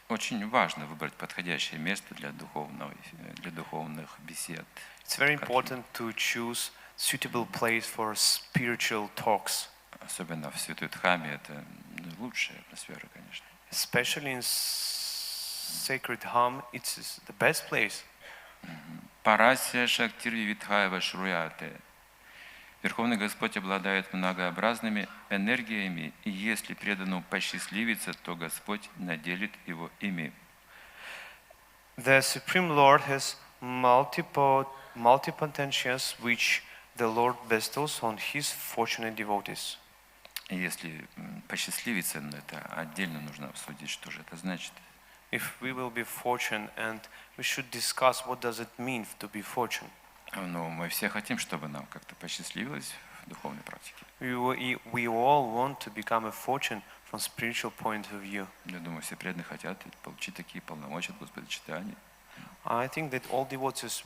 Очень важно выбрать подходящее место для духовных бесед. It's very important to choose suitable place for spiritual talks. Особенно в Святой Дхаме это лучшая атмосфера, конечно. Especially in sacred home, it's the best place. Парасия Шактирви Витхаева Шруяте. Верховный Господь обладает многообразными энергиями, и если преданному посчастливится, то Господь наделит его ими. The Supreme Lord has multiple potentials which the Lord bestows on His fortunate devotees. И если посчастливится, это отдельно нужно обсудить, что же это значит. If we will be fortunate, and we should discuss what does it mean to be fortunate. Но мы все хотим, чтобы нам как-то посчастливилось в духовной практике. We all want to become a fortune from spiritual point of view. Я думаю, все преданные хотят получить такие полномочия от Господа Чайтаньи. I think that all devotees,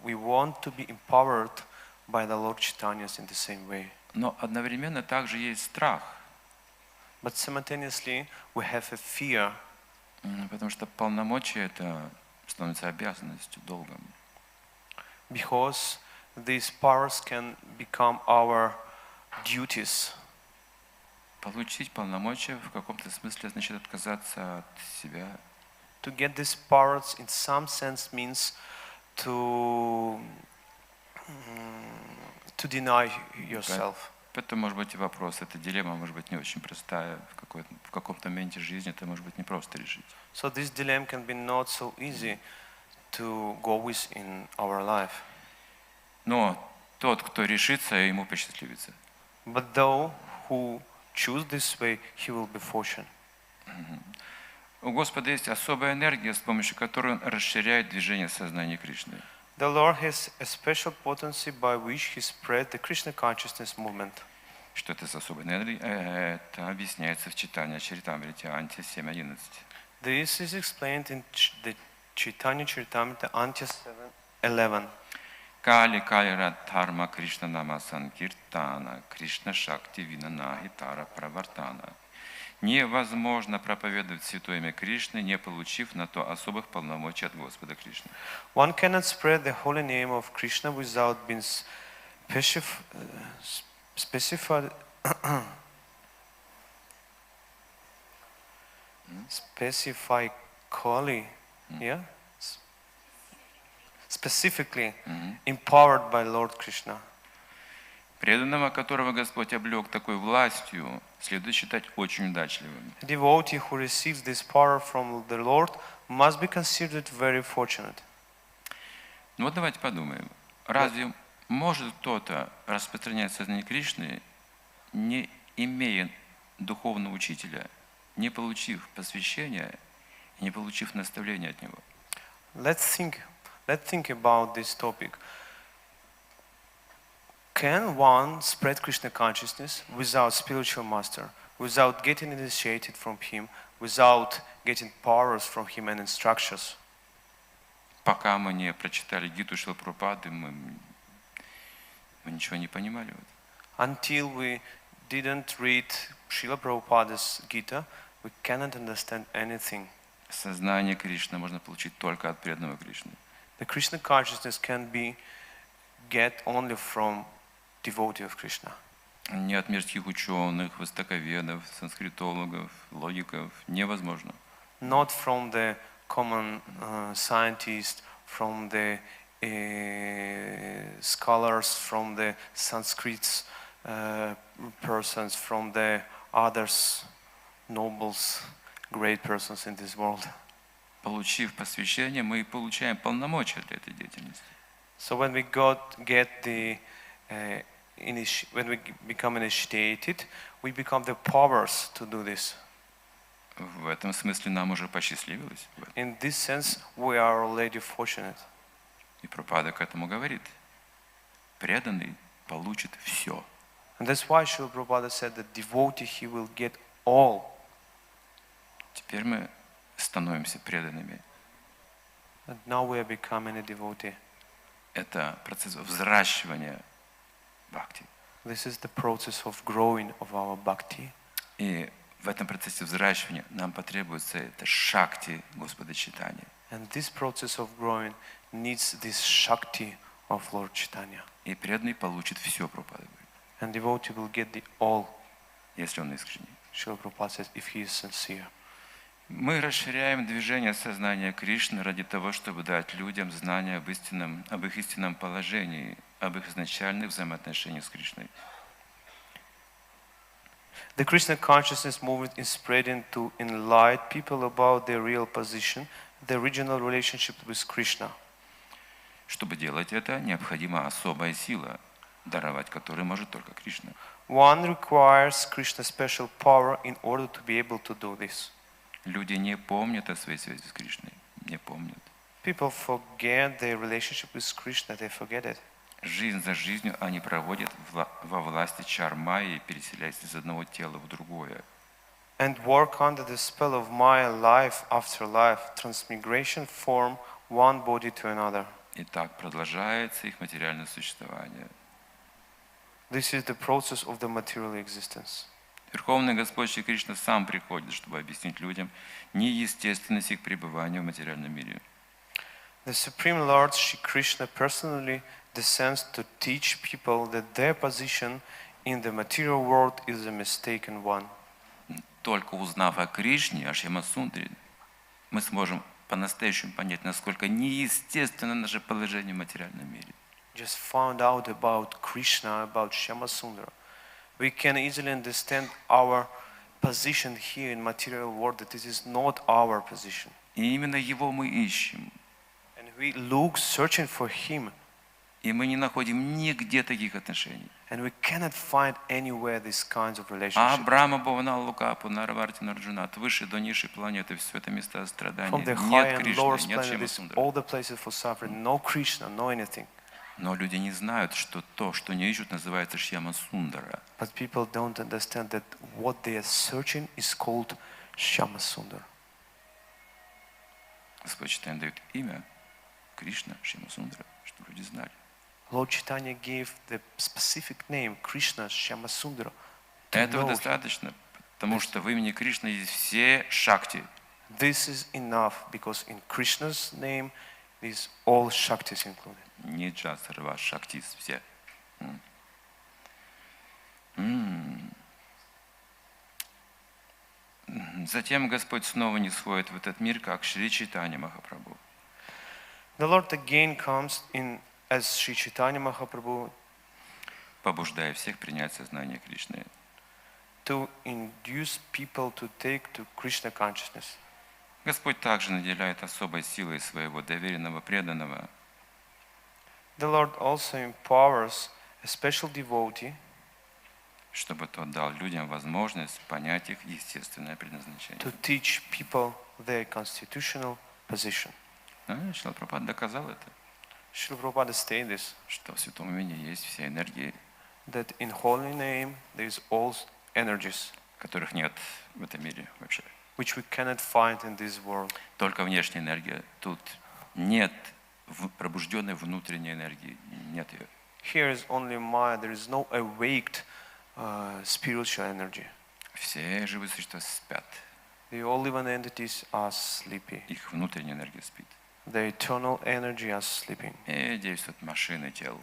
we want to be empowered by the Lord Chaitanya in the same way. Но одновременно также есть страх. But simultaneously, we have a fear. Потому что полномочия это становится обязанностью, долгом. Because these powers can become our duties. Получить полномочия в каком-то смысле значит отказаться от себя. To get these powers in some sense means to deny yourself. Это может быть и вопрос, эта дилемма может быть не очень простая, в каком-то моменте жизни это может быть не просто решить. So this dilemma can be not so easy to go with in our life. Но тот, кто решится, ему посчастливится. But those who choose this way, he will be fortunate. У Господа есть особая энергия, с помощью которой Он расширяет движение сознания Кришны. The Lord has a special potency by which He spread the Krishna consciousness movement. Что это за особая энергия? Это объясняется в читании Чаритамрите Анти 7.11. This is explained in the Chaitanya Charitamrita Antya 7:11. Кали Калира Дхарма Кришна Нама Санкиртана, Кришна Шакти Винана Гитара Правартана. Невозможно проповедовать святое имя Кришны, не получив на то особых полномочий от Господа Кришны. One cannot spread the holy name of Krishna without being specified specifically empowered by Lord Krishna. Преданного, которого Господь облег такой властью, следует считать очень удачливым. A devotee who receives this power from the Lord must be considered very fortunate. Ну вот давайте подумаем. Разве может кто-то распространять сознание Кришны, не имея духовного учителя, не получив посвящения и не получив наставления от него? Let's think about this topic. Can one spread Krishna consciousness without spiritual master, without getting initiated from him, without getting powers from him and instructions? Пока мы не прочитали Гиту Шрилы Прабхупады, мы ничего не понимали. Until we didn't read Srila Prabhupada's Gita, we cannot understand anything. Сознание Кришны можно получить только от преданного Кришны. The Krishna consciousness can be get only from devotee of Krishna. Не от мирских ученых, востоковедов, санскритологов, логиков. Невозможно. Not from the common scientists, from the scholars, from the Sanskrit persons, from the others, nobles, great persons in this world. Получив посвящение, мы получаем полномочия для этой деятельности. So when we when we become initiated, we become the powers to do this. В этом смысле нам уже посчастливилось. In this sense, we are already fortunate. И Прабхупада к этому говорит. Преданный получит все. And that's why Srila Prabhupada said that devotee, he will get all. Теперь мы становимся преданными. And now we are becoming a devotee. Это процесс взращивания бхакти. This is the process of growing of our bhakti. И в этом процессе взращивания нам потребуется это шакти Господа Чайтаньи. And this process of growing needs this shakti of Lord Chaitanya. И преданный получит все, Прабхупада говорит. And devotee will get the all. Если он искренний. Srila Prabhupada says, if he is sincere. Мы расширяем движение сознания Кришны ради того, чтобы дать людям знания об их истинном положении, об их изначальных взаимоотношениях с Кришной. The Krishna consciousness movement is spreading to enlighten people about their real position, their original relationship with Krishna. Чтобы делать это, необходима особая сила, даровать которую может только Кришна. One requires Krishna's special power in order to be able to do this. Люди не помнят о своей связи с Кришной, не помнят. People forget their relationship with Krishna, they forget it. Жизнь за жизнью они проводят во власти чар майи, переселяясь из одного тела в другое. And work under the spell of Maya life after life, transmigration form one body to another. И так продолжается их материальное существование. This is the process of the material existence. Верховный Господь Шри Кришна сам приходит, чтобы объяснить людям неестественность их пребывания в материальном мире. The Supreme Lord Shri Krishna personally descends to teach people that their position in the material world is a mistaken one. Только узнав о Кришне, о Шьямасундре, мы сможем по-настоящему понять, насколько неестественно наше положение в материальном мире. Just found out about Krishna, about Shyamasundara. We can easily understand our position here in material world, that this is not our position. И именно его мы ищем. And we look, searching for him. И мы не находим нигде таких отношений. And we cannot find anywhere these kinds of А relationships. Брахма, Бхавана, Лукапу, Нарварти, Нарджуна, от высшей до низшей планеты, все это места страдания. From the high Нет and lower Кришны, нет planet, this, Шьямасундара. all the places for suffering, no Krishna, no anything. Но люди не знают, что то, что они ищут, называется Шьяма-сундара. But people don't understand that what they are searching is called Shyamasundara. Господь Чайтанья дает имя Кришна, Шьяма-сундара, чтобы люди знали. Lord Chaitanya gave the specific name Krishna Shyamasundara. Этого достаточно, потому что в имени Кришны есть все шакти. This is enough because in Krishna's name is all Shaktis included. Не джасарва, шактис, все. Затем Господь снова не сходит в этот мир, как Шри Чайтанья Махапрабху. The Lord again comes in as Sri Chaitanya Mahaprabhu Побуждая всех принять сознание Кришны. to induce people to take to Krishna consciousness. Господь также наделяет особой силой своего доверенного преданного, The Lord also empowers a special devotee чтобы тот дал людям возможность понять их естественное предназначение. to teach people their constitutional position. Шрила Прабхупада доказал это, Srila Prabhupada stated this, что в святом имени есть все энергии, that in holy name there is all energies которых нет в этом мире вообще. which we cannot find in this world. Только внешняя энергия. Тут нет пробужденной внутренней энергии. Нет ее. Here is only Maya, there is no awaked spiritual energy. Все живые существа спят. The all living entities are sleepy. Их внутренняя энергия спит. The eternal energy are sleeping. И действуют машины тел,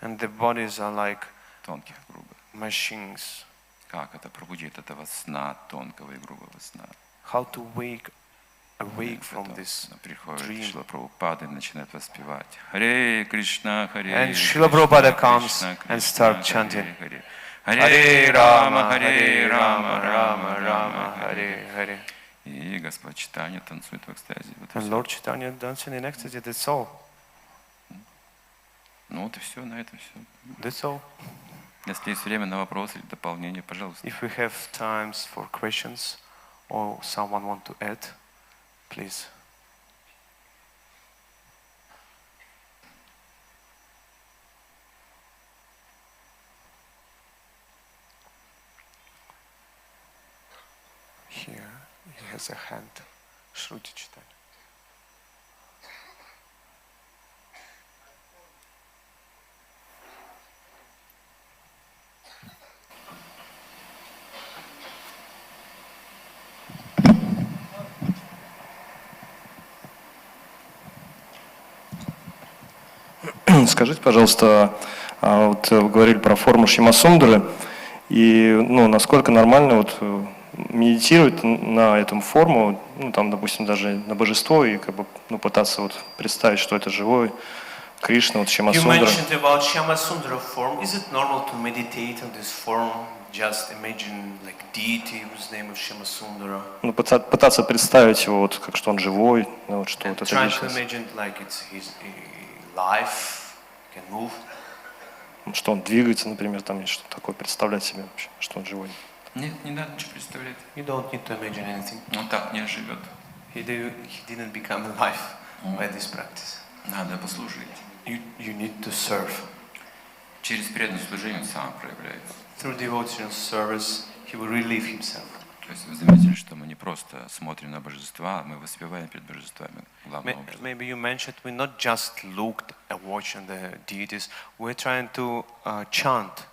And the bodies are like тонких, грубых. machines. Как это пробудить этого сна, тонкого и грубого сна? How to awake from this приходит dream. Шрила Прабхупада и начинает воспевать. Харе Кришна, Харе And Кришна, Srila Prabhupada Кришна, comes Кришна, and start Харе, chanting. Харе. Hare Харе Rama, Рама, Hare Харе Rama, Рама, Rama Рама, Rama, Рама, Hare Hare. И Господь Чайтанья танцует в экстазе. Вот и And всё. Lord Chaitanya dancing in ecstasy, that's all. Ну вот и все, на этом все. That's all. Если есть время на вопросы или дополнения, пожалуйста. If we have times for questions or someone want to add, please. Here he has a hand. Shruti Chaitanya. Скажите, пожалуйста, вот вы говорили про форму Шьямасундры, и насколько нормально вот медитировать на эту форму, там, допустим, даже на божество, и как бы пытаться вот представить, что это живой Кришна, вот You Шьямасундра. mentioned about Shyamasundara form. Is it normal to meditate on this form? Just imagine like deity whose name is Shyamasundara. Пытаться представить его, вот, как что он живой, вот, что вот это Trying to личность, imagine like it's his life, can move. что он двигается, например, там, и что такое, представлять себе вообще, что он живой. Нет, не надо ничего представлять. You don't need to imagine anything. Он так не живет. He didn't become alive by this practice. Надо послужить. You need to serve. Через преданное служение он сам проявляется. Through devotional service, he will relieve himself. То есть вы заметили, что мы не просто смотрим на божества, мы воспеваем перед божествами главным образом. Maybe you mentioned we not just looked at watching the deities, we're trying to chant.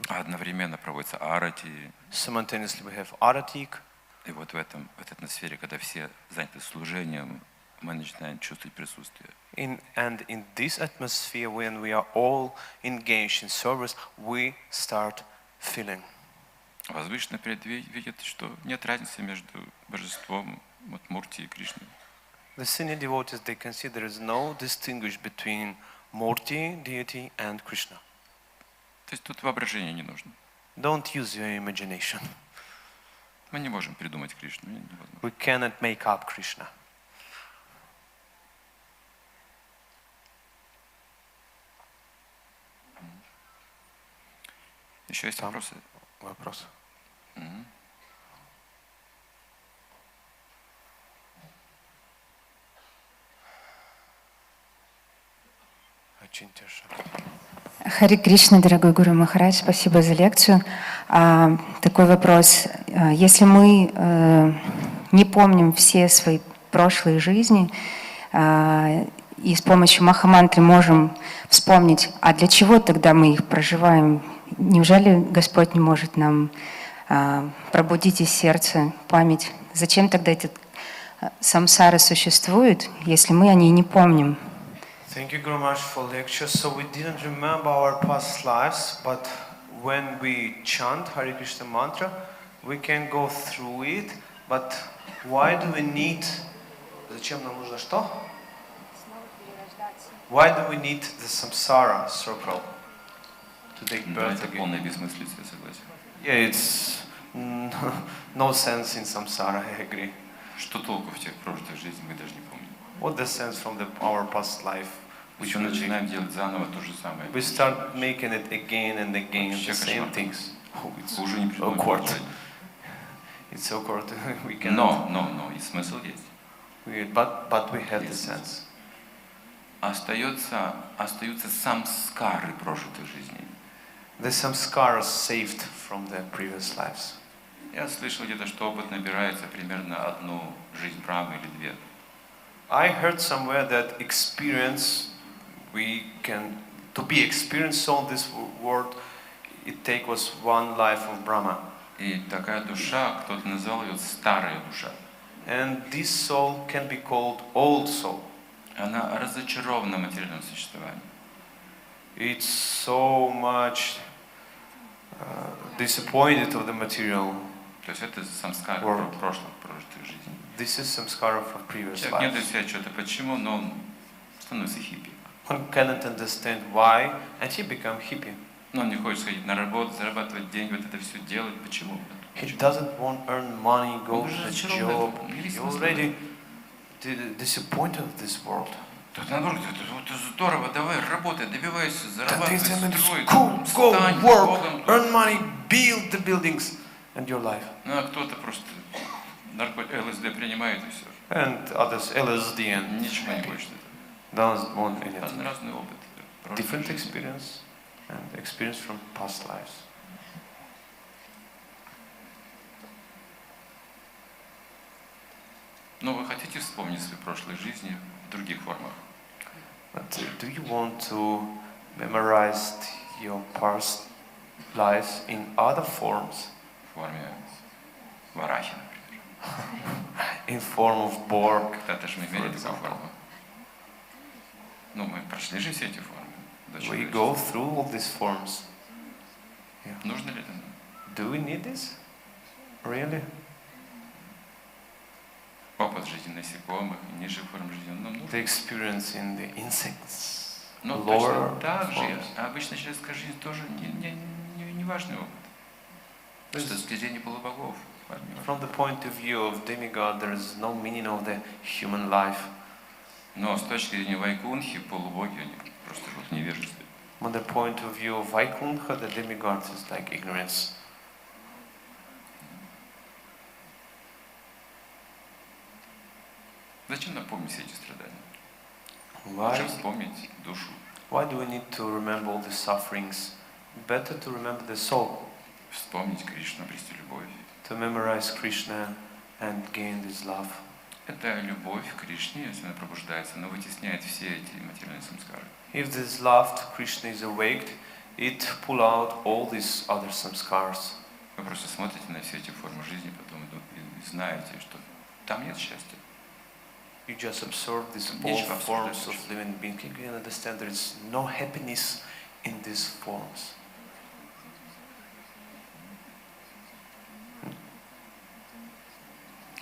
А одновременно проводится арати. Simultaneously we have aratik. И вот в этой атмосфере, когда все заняты служением, мы начинаем чувствовать присутствие. And in this atmosphere, when we are all engaged in service, we start feeling. Возвышенный пред видит, что нет разницы между божеством, вот Мурти и Кришной. The senior devotees, they consider there is no distinguish between Murti, deity, and Krishna. То есть тут воображение не нужно. Don't use your imagination. Мы не можем придумать Кришну. Невозможно. We cannot make up Krishna. Еще есть вопросы? Вопрос. Очень теша. Хари Кришна, дорогой Гуру Махарадж, спасибо за лекцию. Такой вопрос. Если мы не помним все свои прошлые жизни и с помощью Махамантры можем вспомнить, а для чего тогда мы их проживаем? Неужели Господь не может нам пробудить из сердца память? Зачем тогда этот самсара существует, если мы о ней не помним? Thank you, Guru Maharaj, for lecture. So we didn't remember our past lives, but when we chant Hare Krishna mantra, we can go through it. But why do we need? Зачем нам нужно что? Why do we need the samsara circle to take birth Это again? полная бессмыслица, я согласен. Yeah, it's no sense in samsara. I agree. Что толку в тех прошлых жизнях, мы даже не помним. What the sense from our past life? Еще начинаем делать заново то же самое. We start making it again and again, the same things. Oh, it's awkward. It's awkward. We can. Но, и смысл есть. But we have the sense. Остаются самскары прошлых жизней. The samskaras saved from the previous lives. Я слышал где-то, что опыт набирается примерно одну жизнь Брамы или две. I heard somewhere that experience to be experienced on this world, it takes us one life of Brahma. И такая душа, кто-то назвал ее старая душа. And this soul can be called old soul. Она разочарована в материальном существовании. It's so much disappointed of the material. То есть это самскара прошлых прожитых жизней. This is samskara from previous Человек не lives. дает себе отчета, почему, но он становится хиппи. One cannot understand why, and he become hippie. Но он не хочет ходить на работу, зарабатывать деньги, вот это все делать. Почему? He doesn't want to earn money, go to the job. He's already disappointed of this world. Тут наоборот, это здорово, давай, работай, добивайся, зарабатывай, строй, Go, work, earn money, build the buildings and your life. Ну а кто-то просто ЛСД принимает и все. And others LSD and Ничего не хочет. doesn't want anything. Разный опыт. Different experience and experience from past lives. Но вы хотите вспомнить свои прошлые жизни в других формах? But do you want to memorize your past lives in other forms? В форме варахи, например. In form of Borg. Когда-то же мы имели такую форму. Ну, мы прошли же все эти формы. We go through all these forms. Нужно ли это? Do we need this? Really? Опыт жизни насекомых, низших форм жизни, нам нужен. The experience in the insects, Но lower точно так же, forms. обычно человеческая жизнь тоже не важный опыт. С точки зрения полубогов. From the point of view of demigod, there is no meaning of the human life. Но с точки зрения вайкунхи, полубоги, они просто вот в невежестве. From the point of view of Vaikuntha, the demigod is like ignorance. Зачем напомнить все эти страдания? Why? Лучше вспомнить душу. Why do we need to remember all the sufferings? Better to remember the soul, Вспомнить Кришну, обрести любовь. to memorize Krishna and gain this love. Это любовь к Кришне, если она пробуждается, она вытесняет все эти материальные самскары. If this love to Krishna is awaked, it pull out all these other samskars. Вы просто смотрите на все эти формы жизни, потом и знаете, что там нет счастья. You just observe these all forms of living being. You can understand there is no happiness in these forms.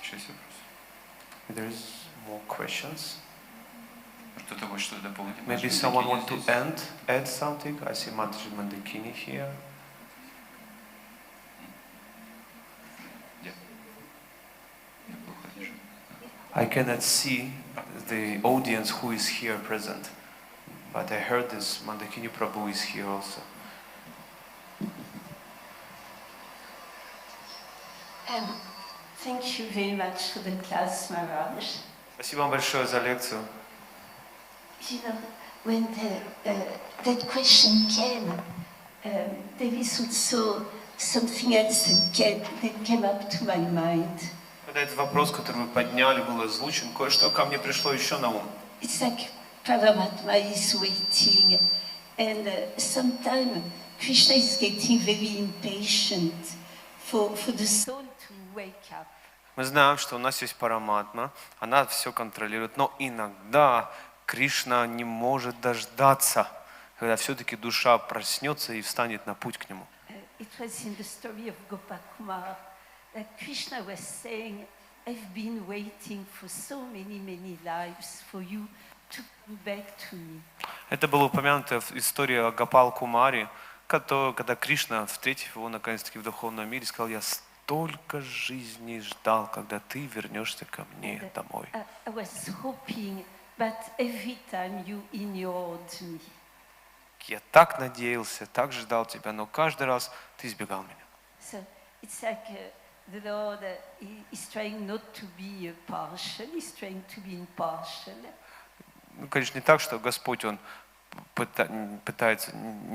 Еще есть вопрос? There is more questions. Кто-то хочет что-то дополнить? Maybe someone want to add something. I see Mataji Mandakini here. I cannot see the audience who is here present, but I heard this Mandakini Prabhu is here also. Thank you very much for the class, Maharaj. Спасибо вам большое за лекцию. You know, when that question came, there is also something else that came up to my mind. Когда этот вопрос, который вы подняли, был озвучен, кое-что ко мне пришло еще на ум. It's like Paramatma is waiting, and sometimes Krishna is getting very impatient for the soul to wake up. Мы знаем, что у нас есть Параматма, она все контролирует, но иногда Кришна не может дождаться, когда все-таки душа проснется и встанет на путь к нему. It was in the story of Gopakumar that Krishna was saying, I've been waiting for so many lives for you to come back to me. Это была упомянута история о Гопал Кумаре, когда Кришна, встретив его наконец-таки в духовном мире, сказал: я столько жизней ждал, когда ты вернешься ко мне домой. I was hoping, but every time you ignored me. Я так надеялся, так ждал тебя, но каждый раз ты избегал меня. So it's like the Lord is trying not to be partial, he's trying to be impartial. Ну, конечно, не так, что Господь, Он не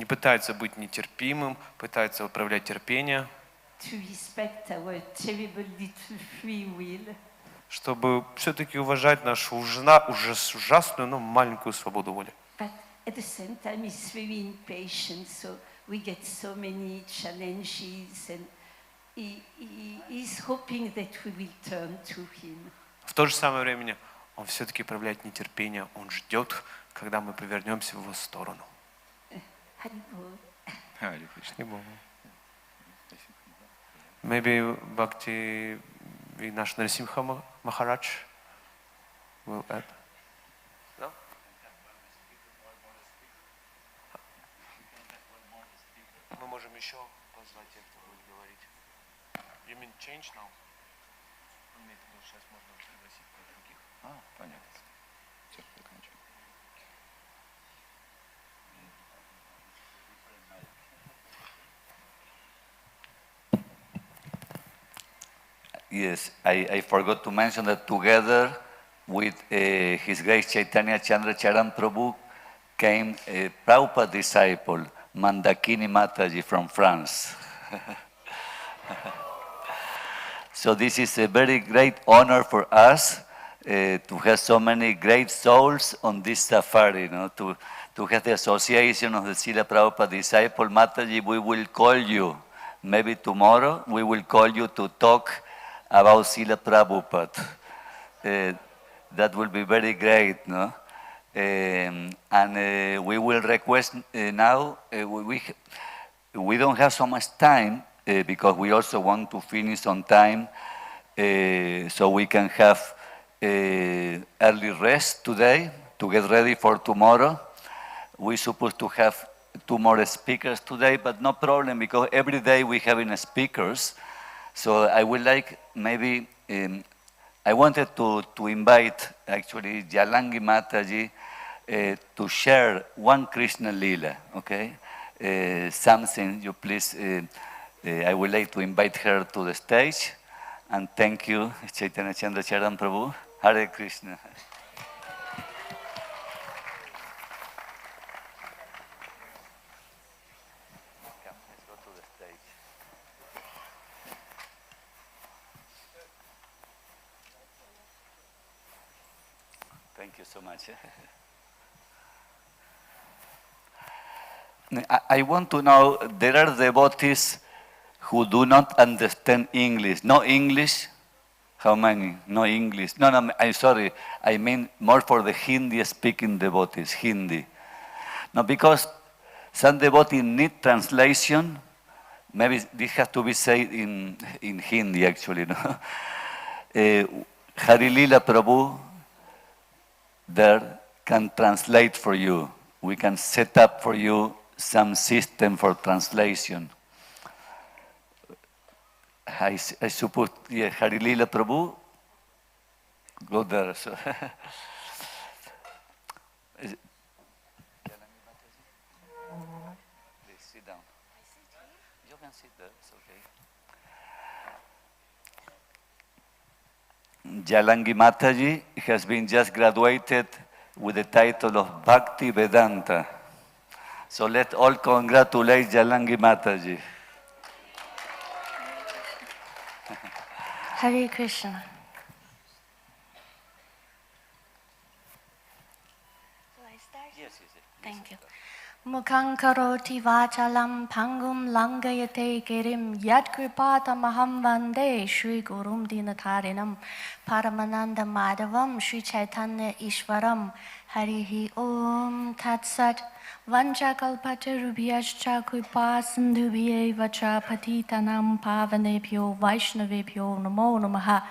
пытается быть нетерпимым, пытается проявлять терпение, To respect our terrible little free will. чтобы все-таки уважать нашу ужасную, но маленькую свободу воли. But at the same time, he's very impatient, so we get so many challenges, and he's hoping that we will turn to him. В то же самое время Он все-таки проявляет нетерпение, Он ждет, когда мы повернемся в Его сторону. Haribol. Харе Кришна. Maybe Bhakti наш Нарисимха Махарадж will add. No? Мы можем еще позвать тех, кто будет говорить. You mean change now? Имеет в виду, сейчас можно пригласить других. Понятно. Все, заканчиваем. Yes, I forgot to mention that together with His Grace Chaitanya Chandra Charan Prabhu came a Prabhupada disciple, Mandakini Mataji from France. So this is a very great honor for us to have so many great souls on this safari, to have the association of the Srila Prabhupada disciple. Mataji, we will call you, maybe tomorrow, we will call you to talk about Srila Prabhupada. That will be very great, no? And we will request now, we don't have so much time because we also want to finish on time so we can have early rest today to get ready for tomorrow. We're supposed to have 2 more speakers today, but no problem because every day we're having speakers. So I would like maybe, I wanted to invite actually Jalangi Mataji to share one Krishna Lila, okay? Something, you please, I would like to invite her to the stage. And thank you, Chaitanya Chandra Charan Prabhu. Hare Krishna. Thank you so much. I want to know, there are devotees who do not understand English. No English? How many? No English. No, I'm sorry. I mean more for the Hindi-speaking devotees, Hindi. No, because some devotees need translation. Maybe this has to be said in Hindi, actually. No? Harilila Prabhu there can translate for you. We can set up for you some system for translation. I suppose, yeah, Harilila Prabhu, go there. So. Please sit down. You can sit there, it's okay. Jalangi Mataji has been just graduated with the title of Bhakti Vedanta. So let all congratulate Jalangi Mataji. Hare Krishna. Do I start? Yes. Thank you. Mukhang karoti vachalam pangum langayate kirim yat kripata maham vande Shri Gurum Dinatarinam Paramananda Madhavam Shri Chaitanya Ishwaram Harihi Om Tat Sat Vanchakalpatarubhyascha kripa sindhubhye vacha patitanam pavanebhyo vaishnavebhyo namo namaha.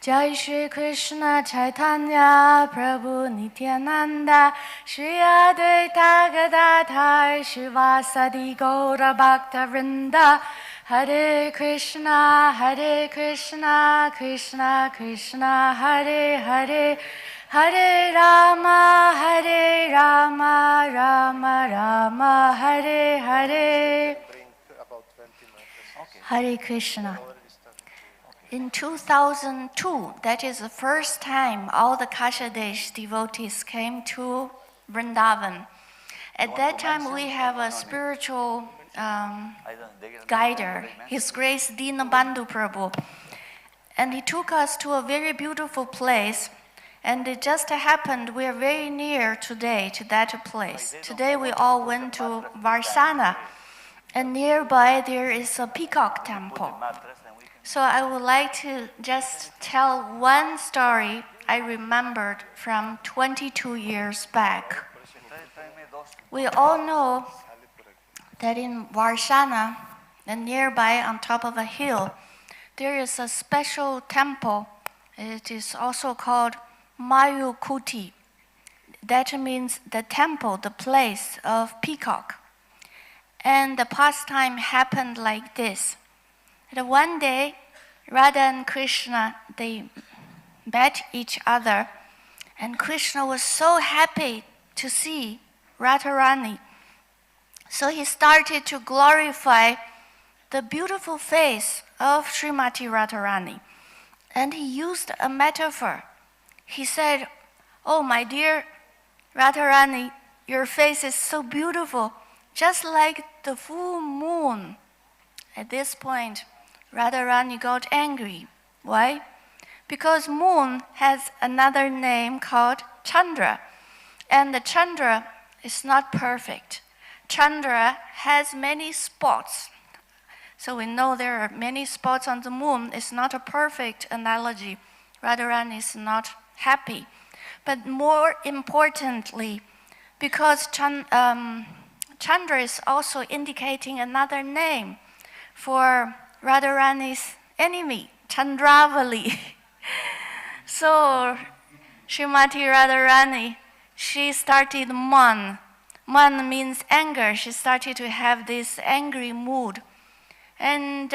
Jai Shri Krishna Chaitanya Prabhu Nityananda Shri Advaita Gadadhar Shivasadi Gaura Bhakta Vrinda Hare Krishna Krishna Krishna Hare Hare Hare Rama Rama Rama Hare Hare. Hare Krishna. In 2002, that is the first time all the Kashadesh devotees came to Vrindavan. At that time, we have a spiritual guider, His Grace Dinabandhu Prabhu. And he took us to a very beautiful place. And it just happened, we are very near today to that place. Today we all went to Varsana. And nearby there is a Peacock temple. So I would like to just tell one story I remembered from 22 years back. We all know that in Varsana, and nearby on top of a hill, there is a special temple. It is also called Mayukuti. That means the temple, the place of Peacock. And the pastime happened like this. That one day, Radha and Krishna, they met each other, and Krishna was so happy to see Radharani. So he started to glorify the beautiful face of Srimati Radharani. And he used a metaphor. He said, "Oh, my dear Radharani, your face is so beautiful, just like the full moon." At this point, Radharani got angry. Why? Because moon has another name called Chandra. And the Chandra is not perfect. Chandra has many spots. So we know there are many spots on the moon. It's not a perfect analogy. Radharani is not happy. But more importantly, because Chandra is also indicating another name for Radharani's enemy, Chandravali. So Srimati Radharani, she started man. Man means anger. She started to have this angry mood. And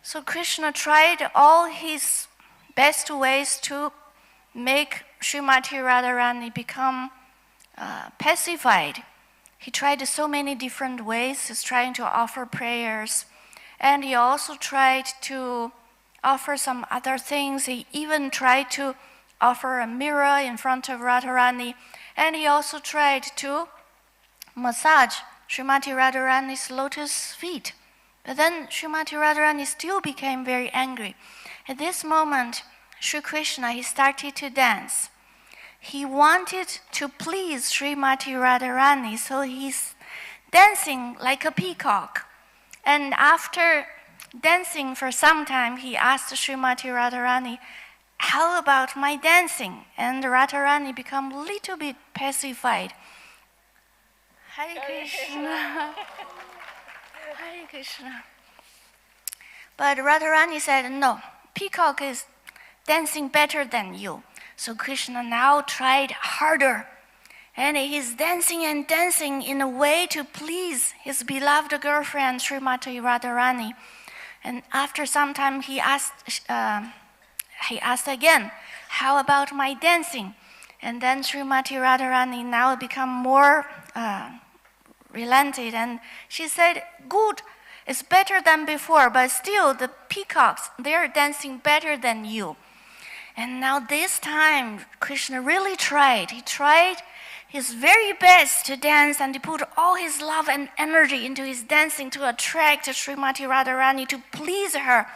so Krishna tried all his best ways to make Srimati Radharani become pacified. He tried so many different ways. He's trying to offer prayers. And he also tried to offer some other things. He even tried to offer a mirror in front of Radharani. And he also tried to massage Srimati Radharani's lotus feet. But then Srimati Radharani still became very angry. At this moment, Sri Krishna, he started to dance. He wanted to please Srimati Radharani, so he's dancing like a peacock. And after dancing for some time, he asked Srimati Radharani, "How about my dancing?" And Radharani became a little bit pacified. Hare Krishna. Hare Krishna. But Radharani said, "No, Peacock is dancing better than you." So Krishna now tried harder. And he's dancing and dancing in a way to please his beloved girlfriend, Srimati Radharani. And after some time, he asked again, "How about my dancing?" And then Srimati Radharani now become more relented. And she said, "Good, it's better than before, but still the peacocks, they're dancing better than you." And now this time, Krishna really tried. He tried his very best to dance, and he put all his love and energy into his dancing to attract Srimati Radharani, to please her.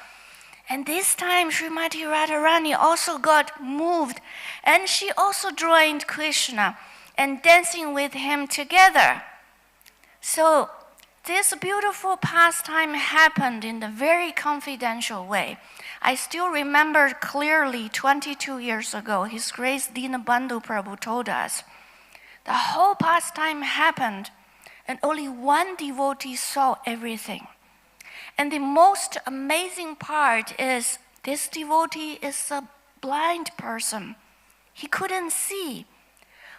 And this time Srimati Radharani also got moved, and she also joined Krishna and dancing with him together. So this beautiful pastime happened in a very confidential way. I still remember clearly 22 years ago, His Grace Dinabandhu Prabhu told us, the whole pastime happened and only one devotee saw everything. And the most amazing part is this devotee is a blind person. He couldn't see.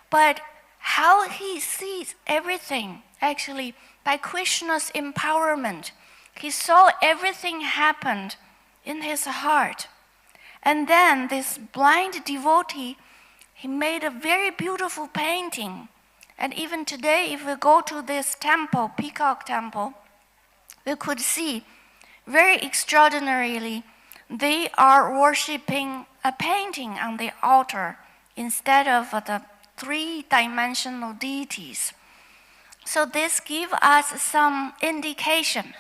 But how he sees everything, actually, by Krishna's empowerment, he saw everything happened in his heart. And then this blind devotee, he made a very beautiful painting. And even today, if we go to this temple, Peacock temple, we could see very extraordinarily, they are worshipping a painting on the altar instead of the three-dimensional deities. So this gives us some indication.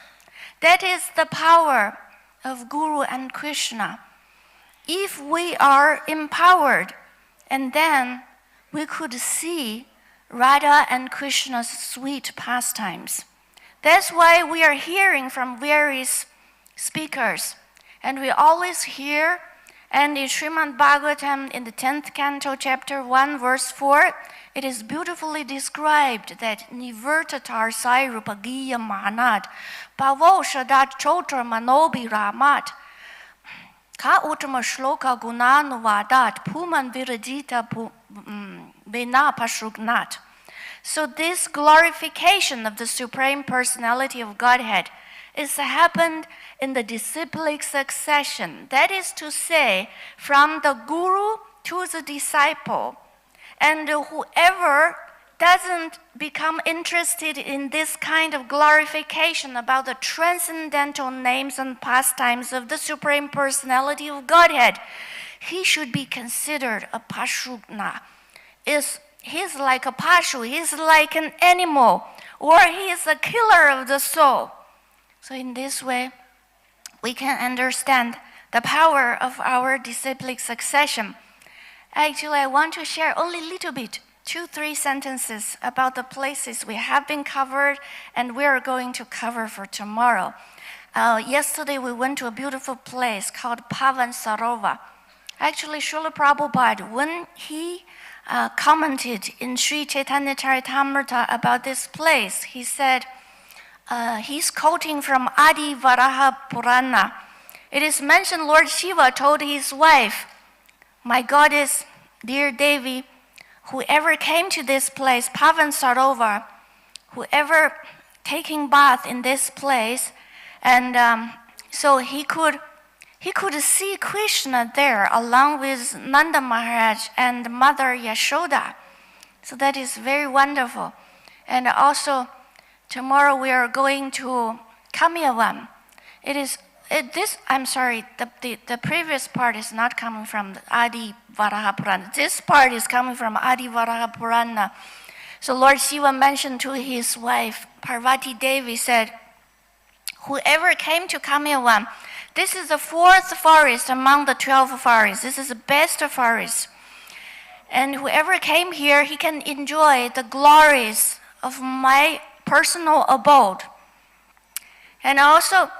That is the power of Guru and Krishna. If we are empowered, and then we could see Radha and Krishna's sweet pastimes. That's why we are hearing from various speakers. And we always hear, and in Srimad Bhagavatam, in the 10th canto, chapter 1, verse 4, it is beautifully described that Nivartatar Sairupa Giya Mahanat, Pavo Shadat Chotra Manobi Ramat, Ka Uttama Shloka Gunanuvadat, Puman Viradita Vena Pashugnat. So this glorification of the Supreme Personality of Godhead is happened in the disciplic succession. That is to say, from the Guru to the disciple. And whoever doesn't become interested in this kind of glorification about the transcendental names and pastimes of the Supreme Personality of Godhead, he should be considered a Pashugna. He's like a Pashu, he's like an animal, or he is a killer of the soul. So in this way, we can understand the power of our disciplic succession. Actually, I want to share only a little bit, 2-3 sentences about the places we have been covered and we are going to cover for tomorrow. Yesterday, we went to a beautiful place called Pavan Sarovar. Actually, Srila Prabhupada, when he commented in Sri Chaitanya Charitamrita about this place, he said, he's quoting from Adi Varaha Purana. It is mentioned Lord Shiva told his wife, my goddess, dear Devi, whoever came to this place, Pavan Sarovar, whoever taking bath in this place, and so he could see Krishna there along with Nanda Maharaj and Mother Yashoda. So that is very wonderful. And also, tomorrow we are going to Kamyavan. The previous part is not coming from the Adi Varaha Purana. This part is coming from Adi Varaha Purana. So Lord Shiva mentioned to his wife, Parvati Devi, said, whoever came to Kamyavan, this is the 4th forest among the 12 forests. This is the best forest. And whoever came here, he can enjoy the glories of my personal abode. And also,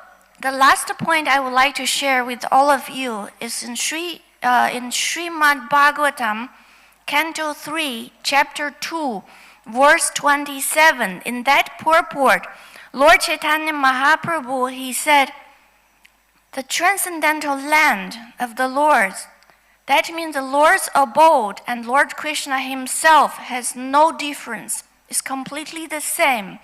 the last point I would like to share with all of you is in Srimad Bhagavatam, Canto 3, Chapter 2, verse 27. In that purport, Lord Chaitanya Mahaprabhu, he said, the transcendental land of the Lord, that means the Lord's abode and Lord Krishna himself has no difference. It's completely the same.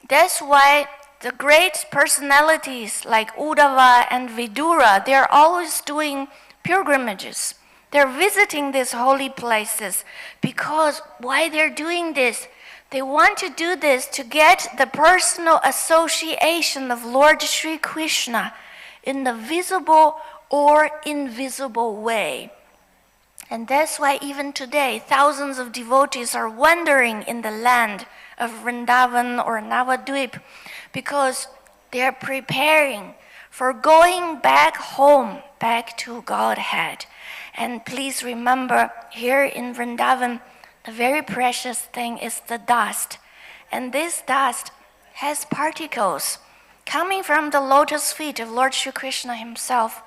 That's why the great personalities like Uddhava and Vidura, they're always doing pilgrimages. They're visiting these holy places because why they're doing this? They want to do this to get the personal association of Lord Sri Krishna in the visible or invisible way. And that's why even today, thousands of devotees are wandering in the land of Vrindavan or Navadvip because they are preparing for going back home, back to Godhead. And please remember, here in Vrindavan, the very precious thing is the dust. And this dust has particles coming from the lotus feet of Lord Shri Krishna himself,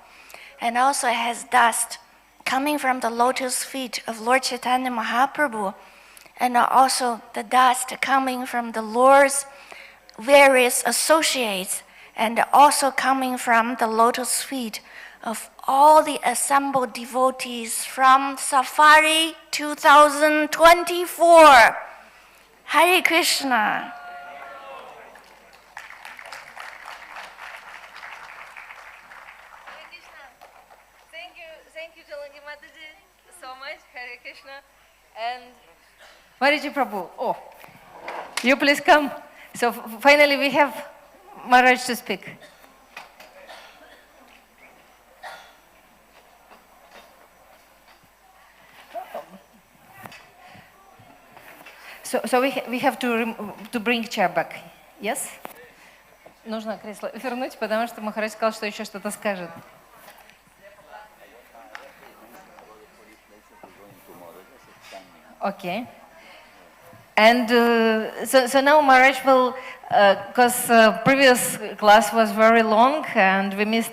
and also it has dust coming from the lotus feet of Lord Chaitanya Mahaprabhu, and also the dust coming from the Lord's various associates, and also coming from the lotus feet of all the assembled devotees from Safari 2024. Hare Krishna. Thank you, Jalangi Mataji, so much. Hare Krishna. And Mariji Prabhu, oh, you please come. So finally we have Maharaj to speak. So we have to bring chair back. Yes? Нужно кресло вернуть, потому что Махарадж сказал, что еще что-то скажет. Okay. And so now Maharaj will, because previous class was very long and we missed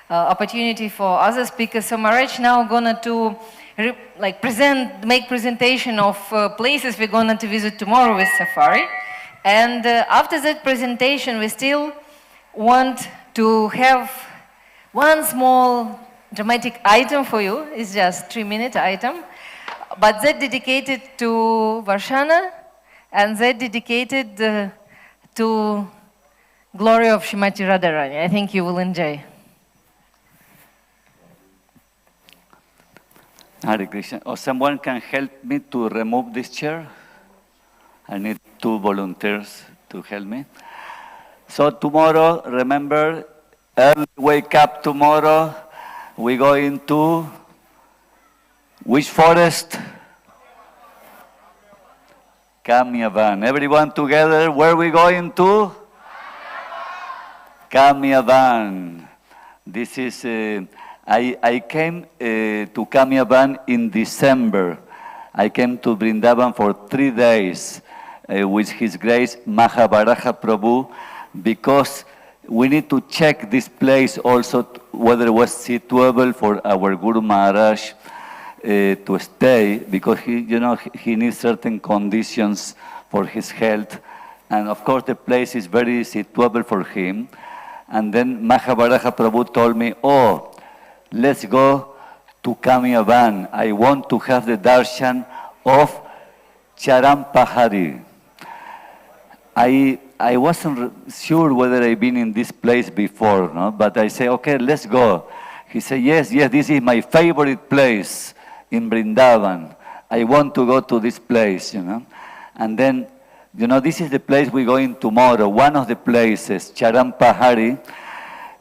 opportunity for other speakers. So Maharaj now gonna to make presentation of places we're gonna to visit tomorrow with Safari. And after that presentation, we still want to have one small dramatic item for you. It's just 3-minute item. But that dedicated to Varshana and that dedicated to glory of Srimati Radharani. I think you will enjoy. Hare Krishna. Or someone can help me to remove this chair? I need 2 volunteers to help me. So tomorrow, remember, early wake up tomorrow. We go into which forest? Kamyavan. Everyone together, where are we going to? Kamyavan. This is, I came to Kamyavan in December. I came to Vrindavan for 3 days with His Grace Mahavaraja Prabhu, because we need to check this place also whether it was suitable for our Guru Maharaj to stay, because he needs certain conditions for his health, and of course the place is very suitable for him. And then Mahavaraja Prabhu told me, oh, let's go to Kamyavan. I want to have the darshan of Charampahari. I wasn't sure whether I've been in this place before, no? But I say, okay, let's go. He said, yes, this is my favorite place in Vrindavan. I want to go to this place, And then, this is the place we're going tomorrow, one of the places, Charampahari.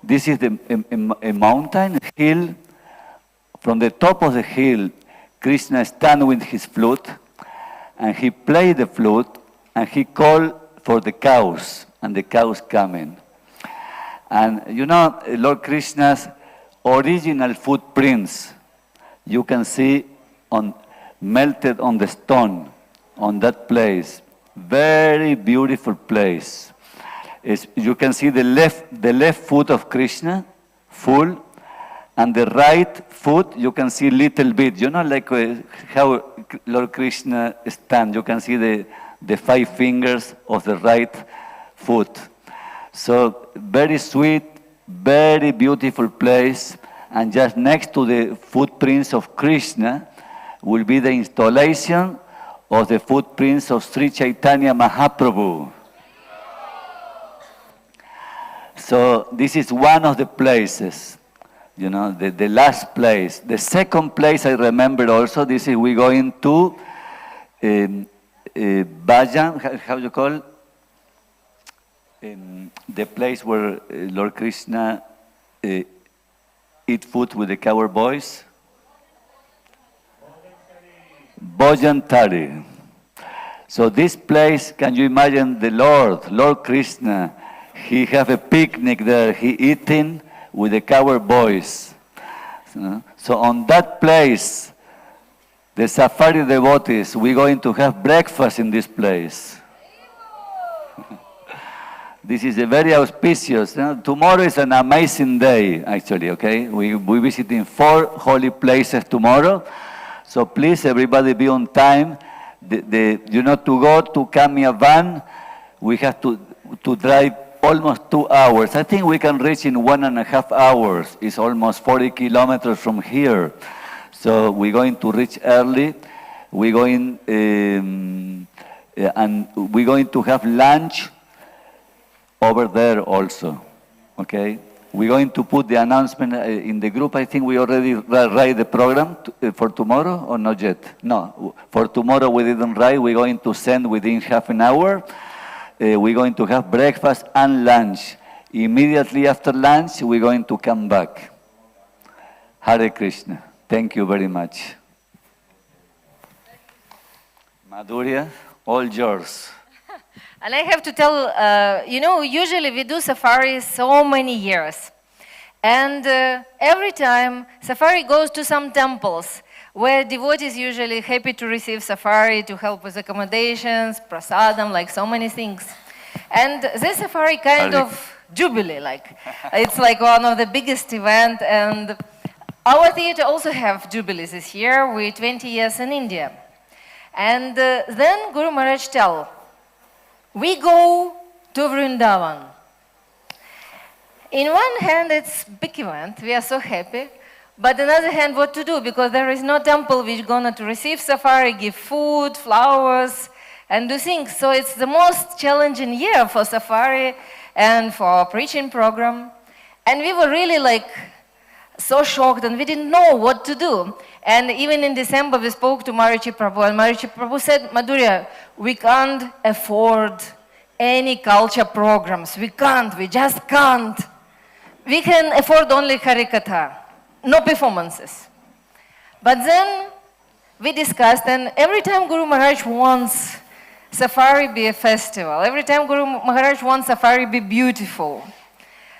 This is a mountain, a hill. From the top of the hill, Krishna stands with his flute, and he played the flute, and he called for the cows, and the cows come in. And Lord Krishna's original footprints, you can see melted on the stone, on that place. Very beautiful place. You can see the left foot of Krishna, full, and the right foot, you can see little bit. Like how Lord Krishna stands, you can see the 5 fingers of the right foot. So very sweet, very beautiful place. And just next to the footprints of Krishna will be the installation of the footprints of Sri Chaitanya Mahaprabhu. So this is one of the places, the last place. The second place I remember also, this is we going to Bhajan, how you call? The place where Lord Krishna eat food with the cowboys? Bojantari. So this place, can you imagine the Lord Krishna, he have a picnic there, he eating with the cowboys. So on that place, the safari devotees, we're going to have breakfast in this place. This is a very auspicious. Tomorrow is an amazing day, actually, okay? We visiting 4 holy places tomorrow. So please, everybody be on time. To go to Kamyavan, we have to drive almost 2 hours. I think we can reach in 1.5 hours. It's almost 40 kilometers from here. So we're going to reach early. We're going, and we're going to have lunch over there also, okay? We're going to put the announcement in the group. I think we already write the program for tomorrow, or not yet? No, for tomorrow we didn't write. We're going to send within half an hour. We're going to have breakfast and lunch. Immediately after lunch, we're going to come back. Hare Krishna. Thank you very much. Madhurya, all yours. And I have to tell, usually we do safari so many years. And every time safari goes to some temples where devotees usually happy to receive safari, to help with accommodations, prasadam, like so many things. And this safari kind of jubilee, it's like one of the biggest events. And our theater also have jubilees this year. We're 20 years in India. And then Guru Maharaj tell, we go to Vrindavan. In one hand, it's big event. We are so happy. But on the other hand, what to do? Because there is no temple which is going to receive safari, give food, flowers, and do things. So it's the most challenging year for safari and for our preaching program. And we were really so shocked, and we didn't know what to do. And even in December, we spoke to Maharaji Prabhu, and Maharaji Prabhu said, Madhurya, we can't afford any culture programs. We just can't. We can afford only Harikatha, no performances. But then we discussed, and every time Guru Maharaj wants safari be a festival, every time Guru Maharaj wants safari be beautiful.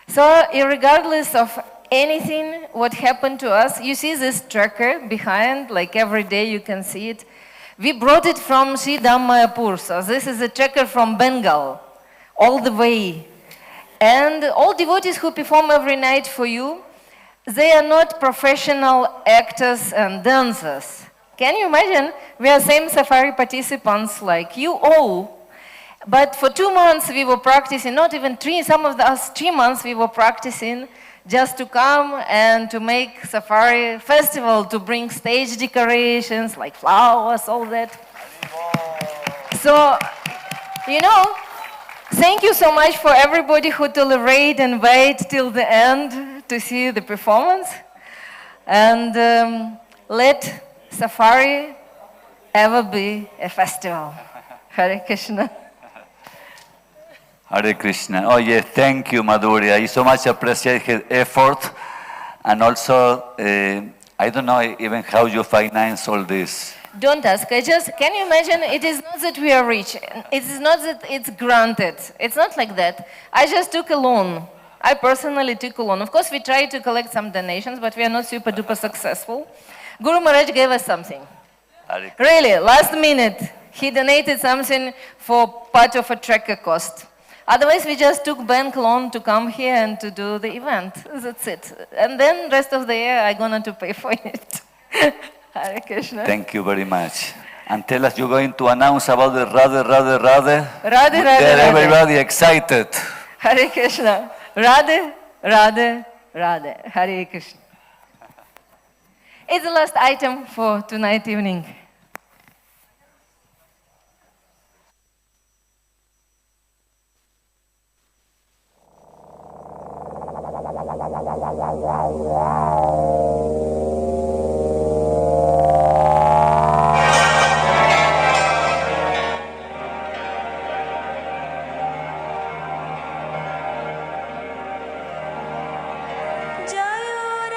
So regardless of anything, what happened to us, you see this tracker behind, every day you can see it. We brought it from Sri Mayapur, so this is a tracker from Bengal, all the way. And all devotees who perform every night for you, they are not professional actors and dancers. Can you imagine? We are same safari participants like you all. But for 2 months we were practicing, not even 3, some of us 3 months we were practicing just to come and to make safari festival, to bring stage decorations like flowers, all that. So, thank you so much for everybody who tolerate and wait till the end to see the performance. And let safari ever be a festival. Hare Krishna. Hare Krishna. Oh, yes, thank you, Madhurya. I so much appreciate her effort. And also, I don't know even how you finance all this. Don't ask. Can you imagine, it is not that we are rich. It is not that it's granted. It's not like that. I just took a loan. I personally took a loan. Of course, we tried to collect some donations, but we are not super duper successful. Guru Maharaj gave us something. Really, last minute, he donated something for part of a tracker cost. Otherwise, we just took bank loan to come here and to do the event. That's it. And then rest of the year, I'm going to pay for it. Hare Krishna. Thank you very much. And tell us, you're going to announce about the Radhe, Radhe, Radhe? Radhe, Radhe, Radhe. Everybody Radhe. excited. Hare Krishna. Radhe, Radhe, Radhe. Hare Krishna. It's the last item for tonight evening. Jaya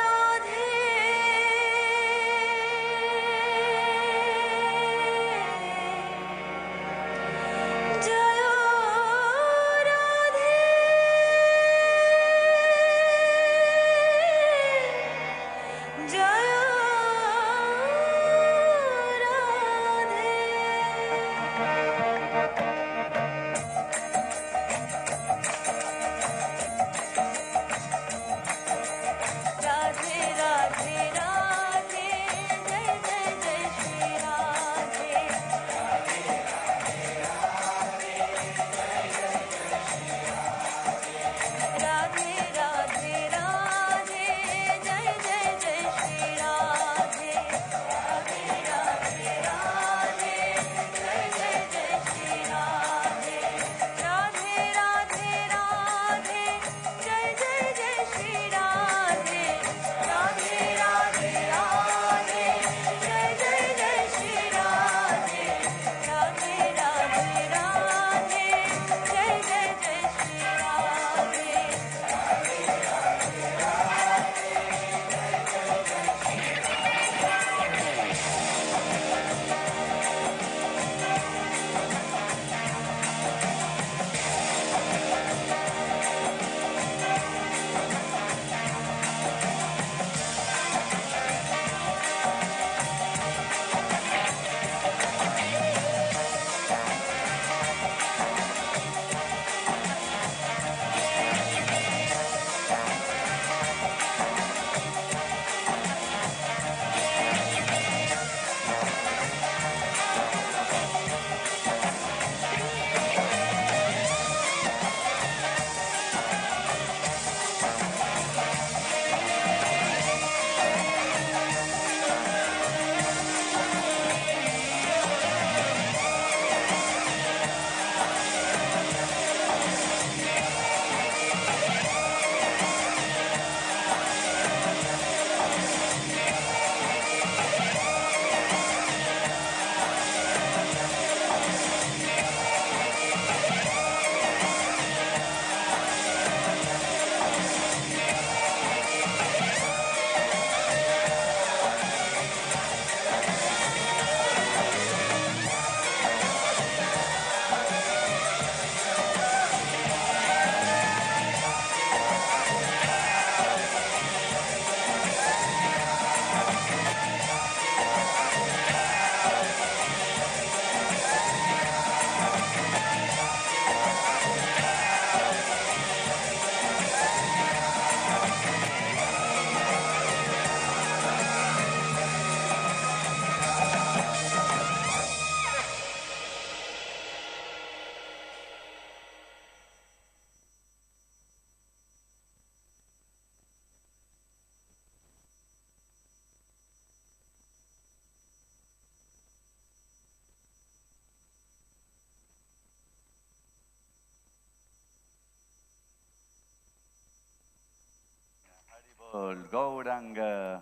beautiful, Gauranga.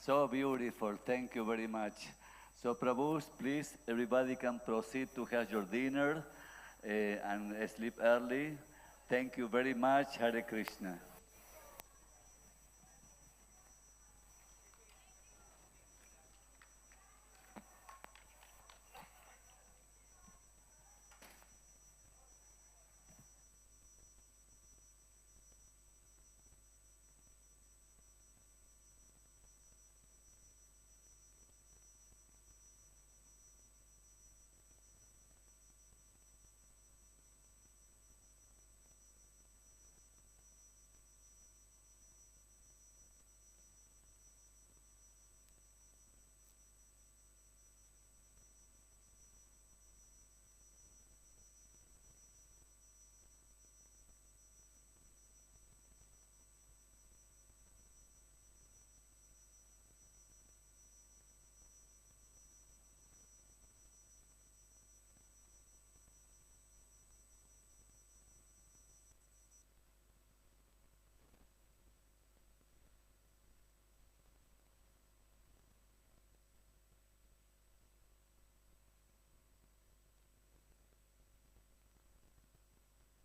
So beautiful, thank you very much. So Prabhus, please, everybody can proceed to have your dinner and sleep early. Thank you very much, Hare Krishna.